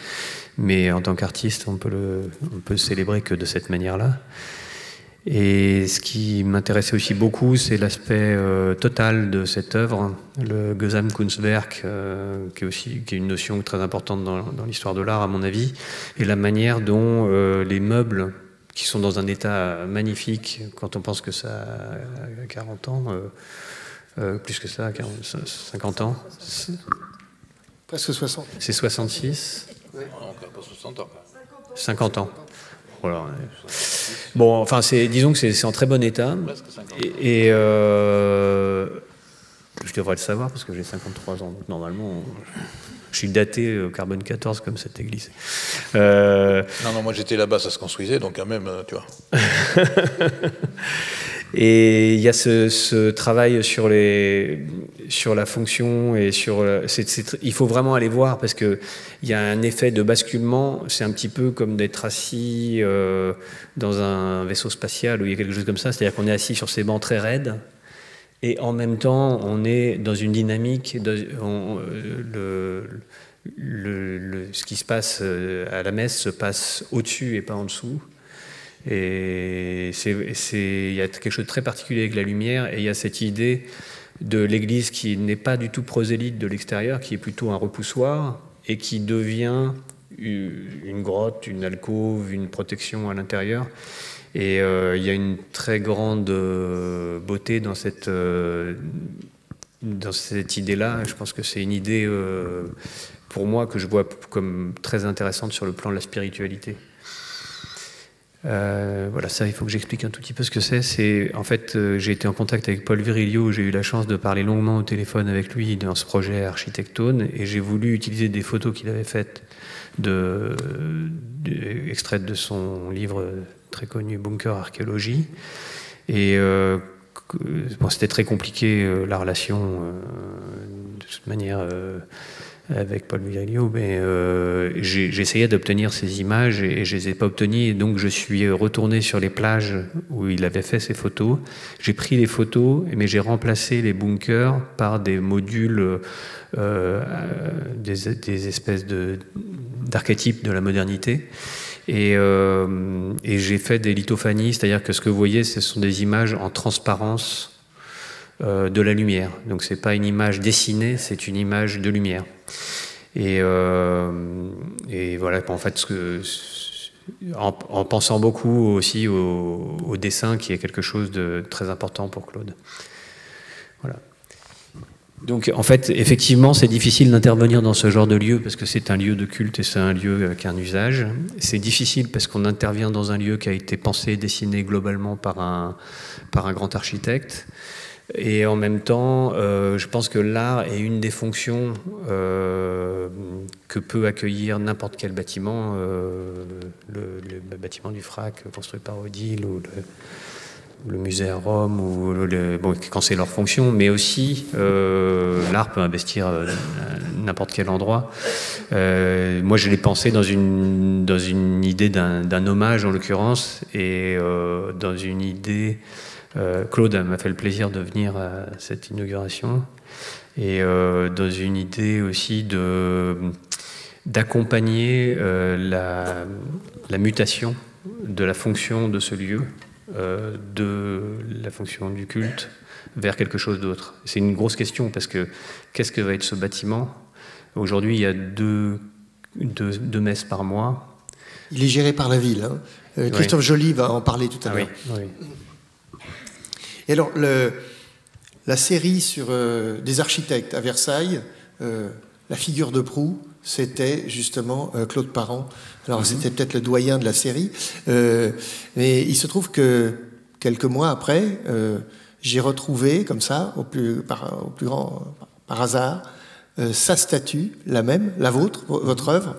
mais en tant qu'artiste, on peut le célébrer que de cette manière-là. Et ce qui m'intéressait aussi beaucoup, c'est l'aspect total de cette œuvre, le Gesamtkunstwerk, qui est une notion très importante dans l'histoire de l'art, à mon avis, et la manière dont les meubles, qui sont dans un état magnifique, quand on pense que ça a 40 ans, plus que ça, 50 ans. Presque 60. C'est 66. Oui. Encore pas 60 ans. 50 ans. Voilà. Bon, enfin, disons que c'est en très bon état. Et je devrais le savoir parce que j'ai 53 ans. Donc normalement, je suis daté au carbone 14 comme cette église. Non, moi j'étais là-bas, ça se construisait, donc quand même, tu vois. Et il y a ce travail sur la fonction et il faut vraiment aller voir parce que il y a un effet de basculement. C'est un petit peu comme d'être assis dans un vaisseau spatial où il y a quelque chose comme ça. C'est-à-dire qu'on est assis sur ces bancs très raides et en même temps on est dans une dynamique. Ce qui se passe à la messe se passe au-dessus et pas en dessous. Et il y a quelque chose de très particulier avec la lumière, et il y a cette idée de l'Église qui n'est pas du tout prosélyte de l'extérieur, qui est plutôt un repoussoir, et qui devient une grotte, une alcôve, une protection à l'intérieur. Et il y a une très grande beauté dans cette idée-là. Je pense que c'est une idée, pour moi, que je vois comme très intéressante sur le plan de la spiritualité. Voilà, ça, il faut que j'explique un tout petit peu ce que c'est. En fait, j'ai été en contact avec Paul Virilio, j'ai eu la chance de parler longuement au téléphone avec lui dans ce projet Architectone, et j'ai voulu utiliser des photos qu'il avait faites extraites de son livre très connu Bunker Archéologie. Et bon, c'était très compliqué la relation de toute manière avec Paul Virilio, mais j'essayais d'obtenir ces images et je ne les ai pas obtenues, et donc je suis retourné sur les plages où il avait fait ces photos. J'ai pris les photos, mais j'ai remplacé les bunkers par des modules, des espèces d'archétypes de la modernité. Et j'ai fait des lithophanies, c'est-à-dire que ce que vous voyez, ce sont des images en transparence de la lumière. Donc c'est pas une image dessinée, c'est une image de lumière. Et voilà, en fait, en pensant beaucoup aussi au dessin, qui est quelque chose de très important pour Claude. Voilà. Donc en fait, effectivement, c'est difficile d'intervenir dans ce genre de lieu parce que c'est un lieu de culte et c'est un lieu avec un usage. C'est difficile parce qu'on intervient dans un lieu qui a été pensé et dessiné globalement par un grand architecte. Et en même temps, je pense que l'art est une des fonctions que peut accueillir n'importe quel bâtiment, le bâtiment du FRAC construit par Odile le musée à Rome, ou quand c'est leur fonction, mais aussi l'art peut investir n'importe quel endroit. Moi, je l'ai pensé dans une idée d'un hommage, en l'occurrence, et dans une idée... Claude m'a fait le plaisir de venir à cette inauguration, et dans une idée aussi d'accompagner la mutation de la fonction de ce lieu, de la fonction du culte, vers quelque chose d'autre. C'est une grosse question, parce que qu'est-ce que va être ce bâtiment? Aujourd'hui, il y a deux messes par mois. Il est géré par la ville. Hein. Christophe Joly va en parler tout à l'heure. Oui. Et alors, la série sur des architectes à Versailles, la figure de proue, c'était justement Claude Parent. Alors, c'était peut-être le doyen de la série. Mais il se trouve que quelques mois après, j'ai retrouvé, comme ça, au plus grand, par hasard, sa statue, la même, la vôtre, votre œuvre,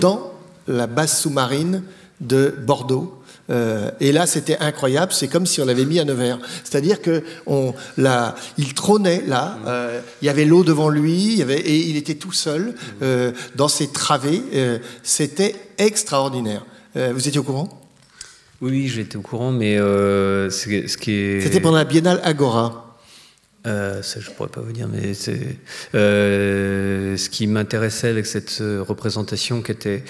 dans la base sous-marine de Bordeaux. Et là, c'était incroyable. C'est comme si on l'avait mis à Nevers. C'est-à-dire il trônait là. Il y avait l'eau devant lui, et il était tout seul dans ses travées. C'était extraordinaire. Vous étiez au courant? Oui, j'étais au courant, mais ce qui est... C'était pendant la Biennale Agora. Ça, je ne pourrais pas vous dire, mais c'est ce qui m'intéressait avec cette représentation qui était...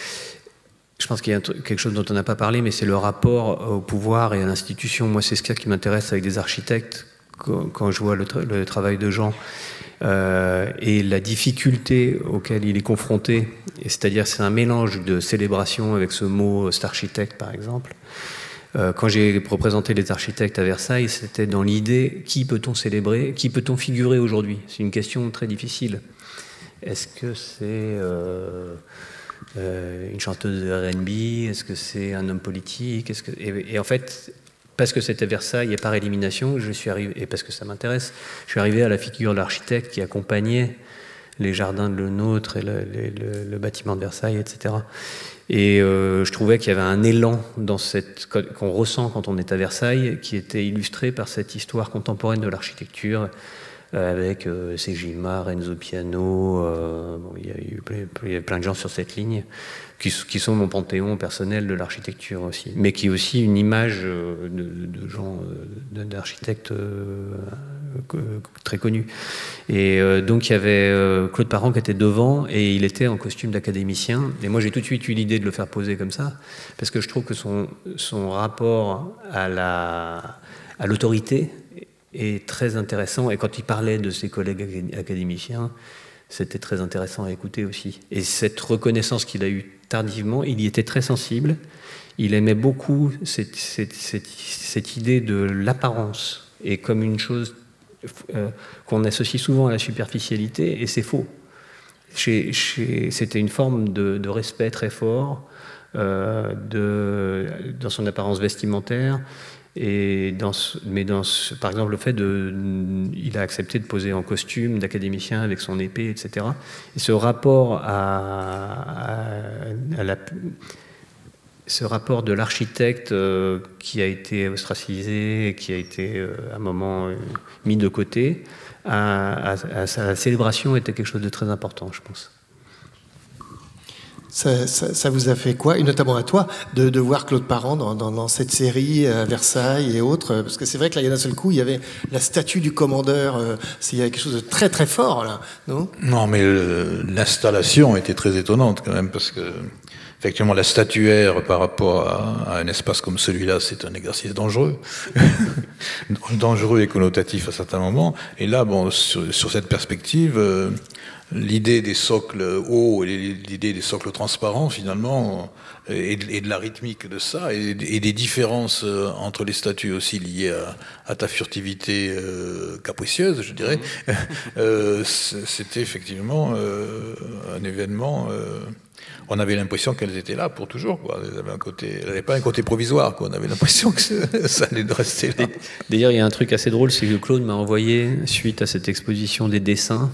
Je pense qu'il y a quelque chose dont on n'a pas parlé, mais c'est le rapport au pouvoir et à l'institution. Moi, c'est ce qui m'intéresse avec des architectes, quand je vois le travail de Jean, et la difficulté auquel il est confronté. C'est-à-dire, c'est un mélange de célébration avec ce mot starchitecte, par exemple. Quand j'ai représenté les architectes à Versailles, c'était dans l'idée, qui peut-on célébrer, qui peut-on figurer aujourd'hui? C'est une question très difficile. Est-ce que c'est... une chanteuse de R&B, est-ce que c'est un homme politique, et en fait, parce que c'était Versailles et par élimination, je suis arrivé, et parce que ça m'intéresse, je suis arrivé à la figure de l'architecte qui accompagnait les jardins de Le Nôtre et le bâtiment de Versailles, etc. Et je trouvais qu'il y avait un élan qu'on ressent quand on est à Versailles, qui était illustré par cette histoire contemporaine de l'architecture, avec Sejima, Renzo Piano, il y a plein de gens sur cette ligne qui sont mon panthéon personnel de l'architecture aussi, mais qui est aussi une image de gens, d'architectes très connus. Et donc il y avait Claude Parent qui était devant, et il était en costume d'académicien, et moi j'ai tout de suite eu l'idée de le faire poser comme ça, parce que je trouve que son rapport à l'autorité est très intéressant, et quand il parlait de ses collègues académiciens, c'était très intéressant à écouter aussi. Et cette reconnaissance qu'il a eue tardivement, il y était très sensible, il aimait beaucoup cette idée de l'apparence, et comme une chose qu'on associe souvent à la superficialité, et c'est faux. C'était une forme de respect très fort dans son apparence vestimentaire, et par exemple le fait il a accepté de poser en costume d'académicien avec son épée, etc. Et ce rapport ce rapport de l'architecte qui a été ostracisé, qui a été à un moment mis de côté, à sa célébration était quelque chose de très important, je pense. Ça vous a fait quoi, et notamment à toi, de voir Claude Parent dans cette série à Versailles et autres? Parce que c'est vrai que là, d'un seul coup, il y avait la statue du commandeur. Il y avait quelque chose de très très fort là, non? Non, mais l'installation était très étonnante quand même, parce que effectivement, la statuaire par rapport à un espace comme celui-là, c'est un exercice dangereux, dangereux et connotatif à certains moments. Et là, bon, sur cette perspective. L'idée des socles hauts et l'idée des socles transparents, finalement, et de la rythmique de ça, et des différences entre les statues aussi liées à ta furtivité capricieuse, je dirais, c'était effectivement un événement... on avait l'impression qu'elles étaient là pour toujours, quoi. Elles n'avaient pas un côté provisoire, quoi. On avait l'impression que ça allait rester là. D'ailleurs, il y a un truc assez drôle, c'est que Claude m'a envoyé, suite à cette exposition, des dessins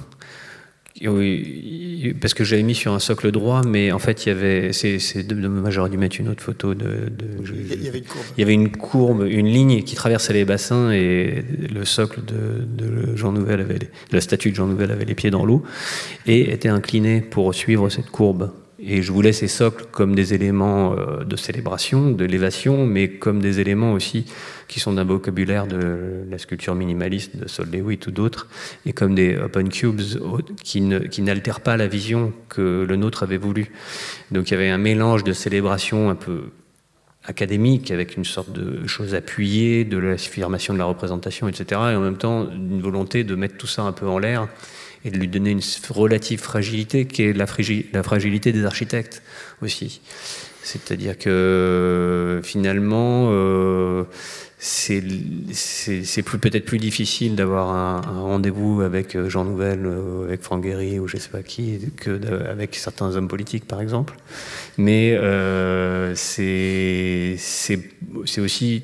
Oui, parce que j'avais mis sur un socle droit, mais en fait, il y avait. C'est dommage, j'aurais dû mettre une autre photo Il y avait une courbe. Il y avait une courbe, une ligne qui traversait les bassins et le socle de Jean Nouvel la statue de Jean Nouvel avait les pieds dans l'eau et était incliné pour suivre cette courbe. Et je voulais ces socles comme des éléments de célébration, de l'élévation, mais comme des éléments aussi qui sont d'un vocabulaire de la sculpture minimaliste de Sol Lewitt ou d'autres, et comme des open cubes qui n'altèrent pas la vision que le nôtre avait voulu. Donc il y avait un mélange de célébration un peu académique, avec une sorte de chose appuyée, de l'affirmation de la représentation, etc., et en même temps une volonté de mettre tout ça un peu en l'air, et de lui donner une relative fragilité qui est la fragilité des architectes aussi. C'est-à-dire que finalement, c'est peut-être plus difficile d'avoir un rendez-vous avec Jean Nouvel, avec Franck Gehry ou je ne sais pas qui, qu'avec certains hommes politiques par exemple. Mais c'est aussi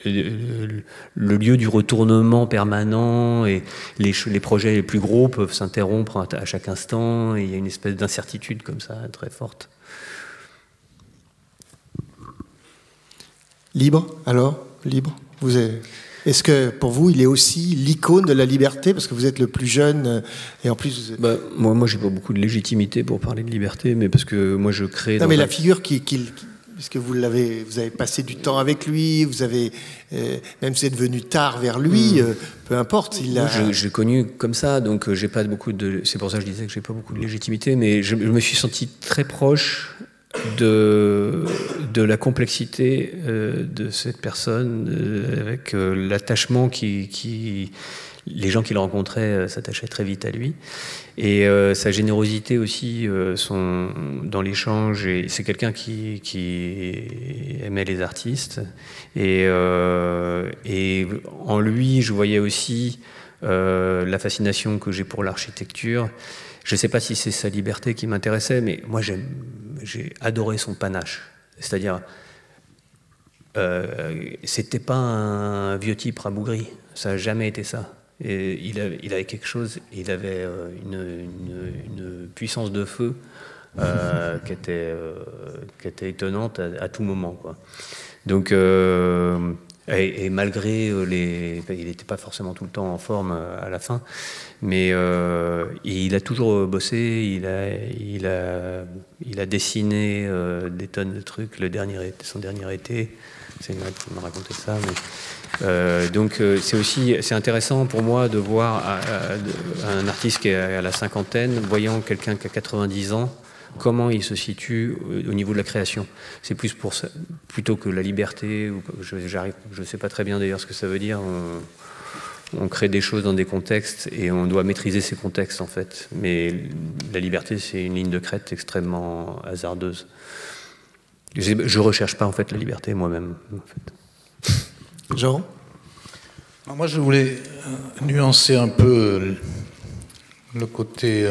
le lieu du retournement permanent, et les projets les plus gros peuvent s'interrompre à chaque instant, et il y a une espèce d'incertitude comme ça très forte. Libre, alors? Libre? Est-ce que pour vous, il est aussi l'icône de la liberté, parce que vous êtes le plus jeune, et en plus vous êtes... Moi j'ai pas beaucoup de légitimité pour parler de liberté, mais parce que moi je crée... Non, mais la figure puisque vous avez passé du temps avec lui, vous avez même si vous êtes venu tard vers lui, peu importe. Je l'ai connu comme ça, donc j'ai pas beaucoup de. C'est pour ça que je disais que j'ai pas beaucoup de légitimité, mais je me suis senti très proche de la complexité de cette personne, avec l'attachement les gens qui le rencontraient s'attachaient très vite à lui, et sa générosité aussi dans l'échange. Et c'est quelqu'un qui aimait les artistes, et en lui je voyais aussi la fascination que j'ai pour l'architecture. Je ne sais pas si c'est sa liberté qui m'intéressait, mais moi j'ai adoré son panache. C'est-à-dire, c'était pas un vieux type rabougri, ça n'a jamais été ça. Et il avait quelque chose, il avait une puissance de feu qui était étonnante à tout moment, quoi. Donc, et malgré il n'était pas forcément tout le temps en forme à la fin, mais il a toujours bossé, il a dessiné des tonnes de trucs. Son dernier été, c'est une qui m'a raconté ça. Donc c'est intéressant pour moi de voir un artiste qui est à la cinquantaine, voyant quelqu'un qui a 90 ans, comment il se situe au niveau de la création. C'est plus pour ça, plutôt que la liberté. Je ne sais pas très bien d'ailleurs ce que ça veut dire. On crée des choses dans des contextes et on doit maîtriser ces contextes en fait. Mais la liberté, c'est une ligne de crête extrêmement hasardeuse. Je recherche pas en fait la liberté moi-même. En fait. Jean? Moi, je voulais nuancer un peu le côté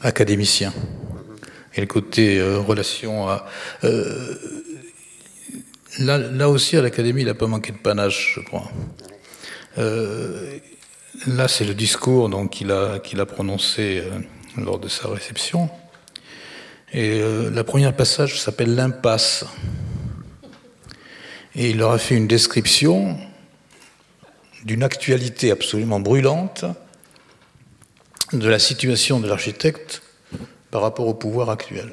académicien et le côté relation à... Là aussi, à l'Académie, il n'a pas manqué de panache, je crois. Là, c'est le discours qu'il a prononcé lors de sa réception. Et la première passage s'appelle « L'impasse ». Et il leur a fait une description d'une actualité absolument brûlante de la situation de l'architecte par rapport au pouvoir actuel.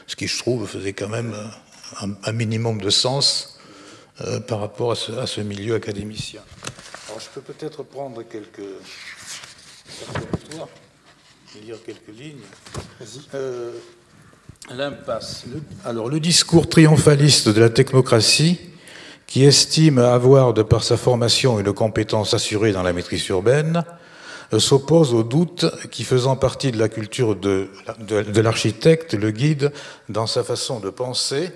Ce qui, je trouve, faisait quand même un minimum de sens par rapport à ce milieu académicien. Alors, je peux peut-être prendre quelques histoires et lire quelques lignes. Vas-y. L'impasse. Alors, le discours triomphaliste de la technocratie, qui estime avoir, de par sa formation, une compétence assurée dans la maîtrise urbaine, s'oppose au doute qui, faisant partie de la culture de l'architecte, le guide dans sa façon de penser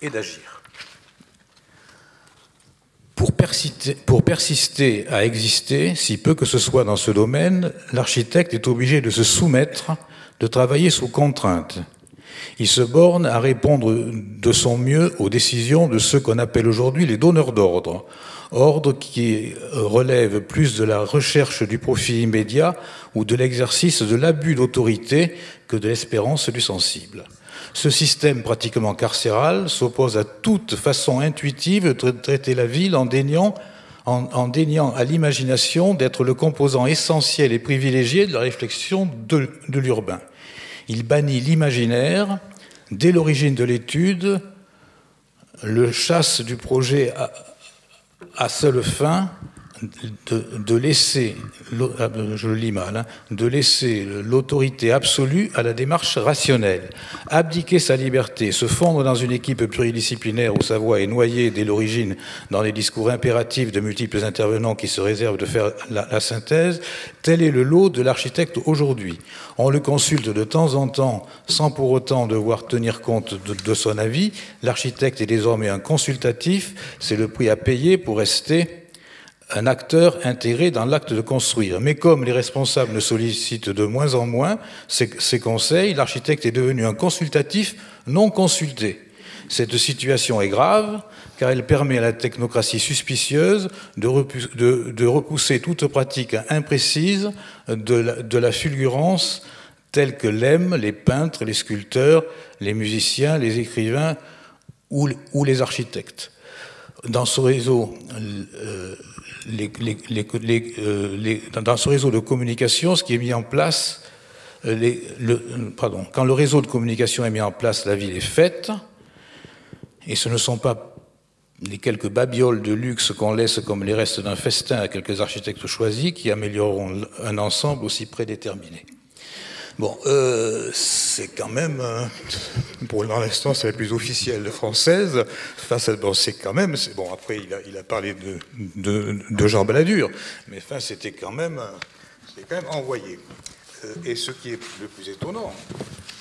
et d'agir. Pour persister à exister, si peu que ce soit dans ce domaine, l'architecte est obligé de se soumettre, de travailler sous contrainte. Il se borne à répondre de son mieux aux décisions de ceux qu'on appelle aujourd'hui les donneurs d'ordre. Ordre qui relève plus de la recherche du profit immédiat ou de l'exercice de l'abus d'autorité que de l'espérance du sensible. Ce système pratiquement carcéral s'oppose à toute façon intuitive de traiter la ville en déniant à l'imagination d'être le composant essentiel et privilégié de la réflexion de l'urbain. Il bannit l'imaginaire dès l'origine de l'étude, le chasse du projet à seule fin de laisser, je le lis mal, de laisser l'autorité absolue à la démarche rationnelle. Abdiquer sa liberté, se fondre dans une équipe pluridisciplinaire où sa voix est noyée dès l'origine dans les discours impératifs de multiples intervenants qui se réservent de faire la synthèse, tel est le lot de l'architecte aujourd'hui. On le consulte de temps en temps sans pour autant devoir tenir compte de son avis. L'architecte est désormais un consultatif, c'est le prix à payer pour rester un acteur intégré dans l'acte de construire. Mais comme les responsables ne sollicitent de moins en moins ces conseils, l'architecte est devenu un consultatif non consulté. Cette situation est grave, car elle permet à la technocratie suspicieuse de repousser toute pratique imprécise de la fulgurance telle que l'aiment les peintres, les sculpteurs, les musiciens, les écrivains ou les architectes. Dans ce réseau, dans ce réseau de communication, ce qui est mis en place, quand le réseau de communication est mis en place, la ville est faite, et ce ne sont pas les quelques babioles de luxe qu'on laisse comme les restes d'un festin à quelques architectes choisis qui amélioreront un ensemble aussi prédéterminé. Bon, c'est quand même, pour l'instant c'est la plus officielle française, bon, c'est quand même, bon après il a parlé de Jean Balladur, mais enfin c'était quand même envoyé. Et ce qui est le plus étonnant,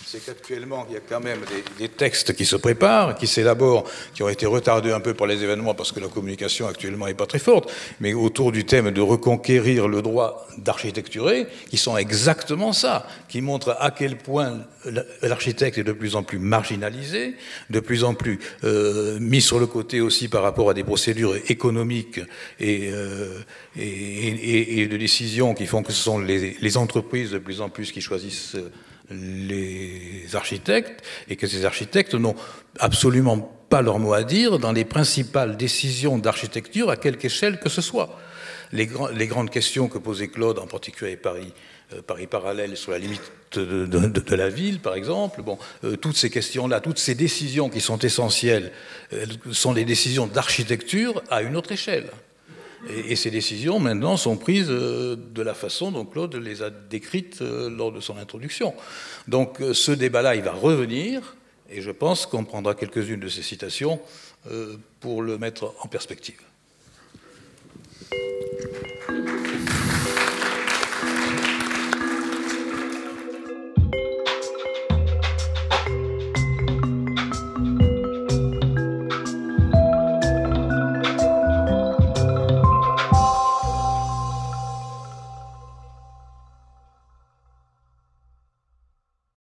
c'est qu'actuellement, il y a quand même des textes qui se préparent, qui s'élaborent, qui ont été retardés un peu par les événements parce que la communication actuellement n'est pas très forte, mais autour du thème de reconquérir le droit d'architecturer, qui sont exactement ça, qui montrent à quel point l'architecte est de plus en plus marginalisé, de plus en plus mis sur le côté aussi par rapport à des procédures économiques et de décisions qui font que ce sont les entreprises de plus en plus qui choisissent les architectes, et que ces architectes n'ont absolument pas leur mot à dire dans les principales décisions d'architecture à quelque échelle que ce soit. Les grandes questions que posait Claude, en particulier Paris parallèle sur la limite de la ville, par exemple, bon, toutes ces questions-là, toutes ces décisions qui sont essentielles, sont les décisions d'architecture à une autre échelle. Et ces décisions, maintenant, sont prises de la façon dont Claude les a décrites lors de son introduction. Donc ce débat-là, il va revenir, et je pense qu'on prendra quelques-unes de ces citations pour le mettre en perspective.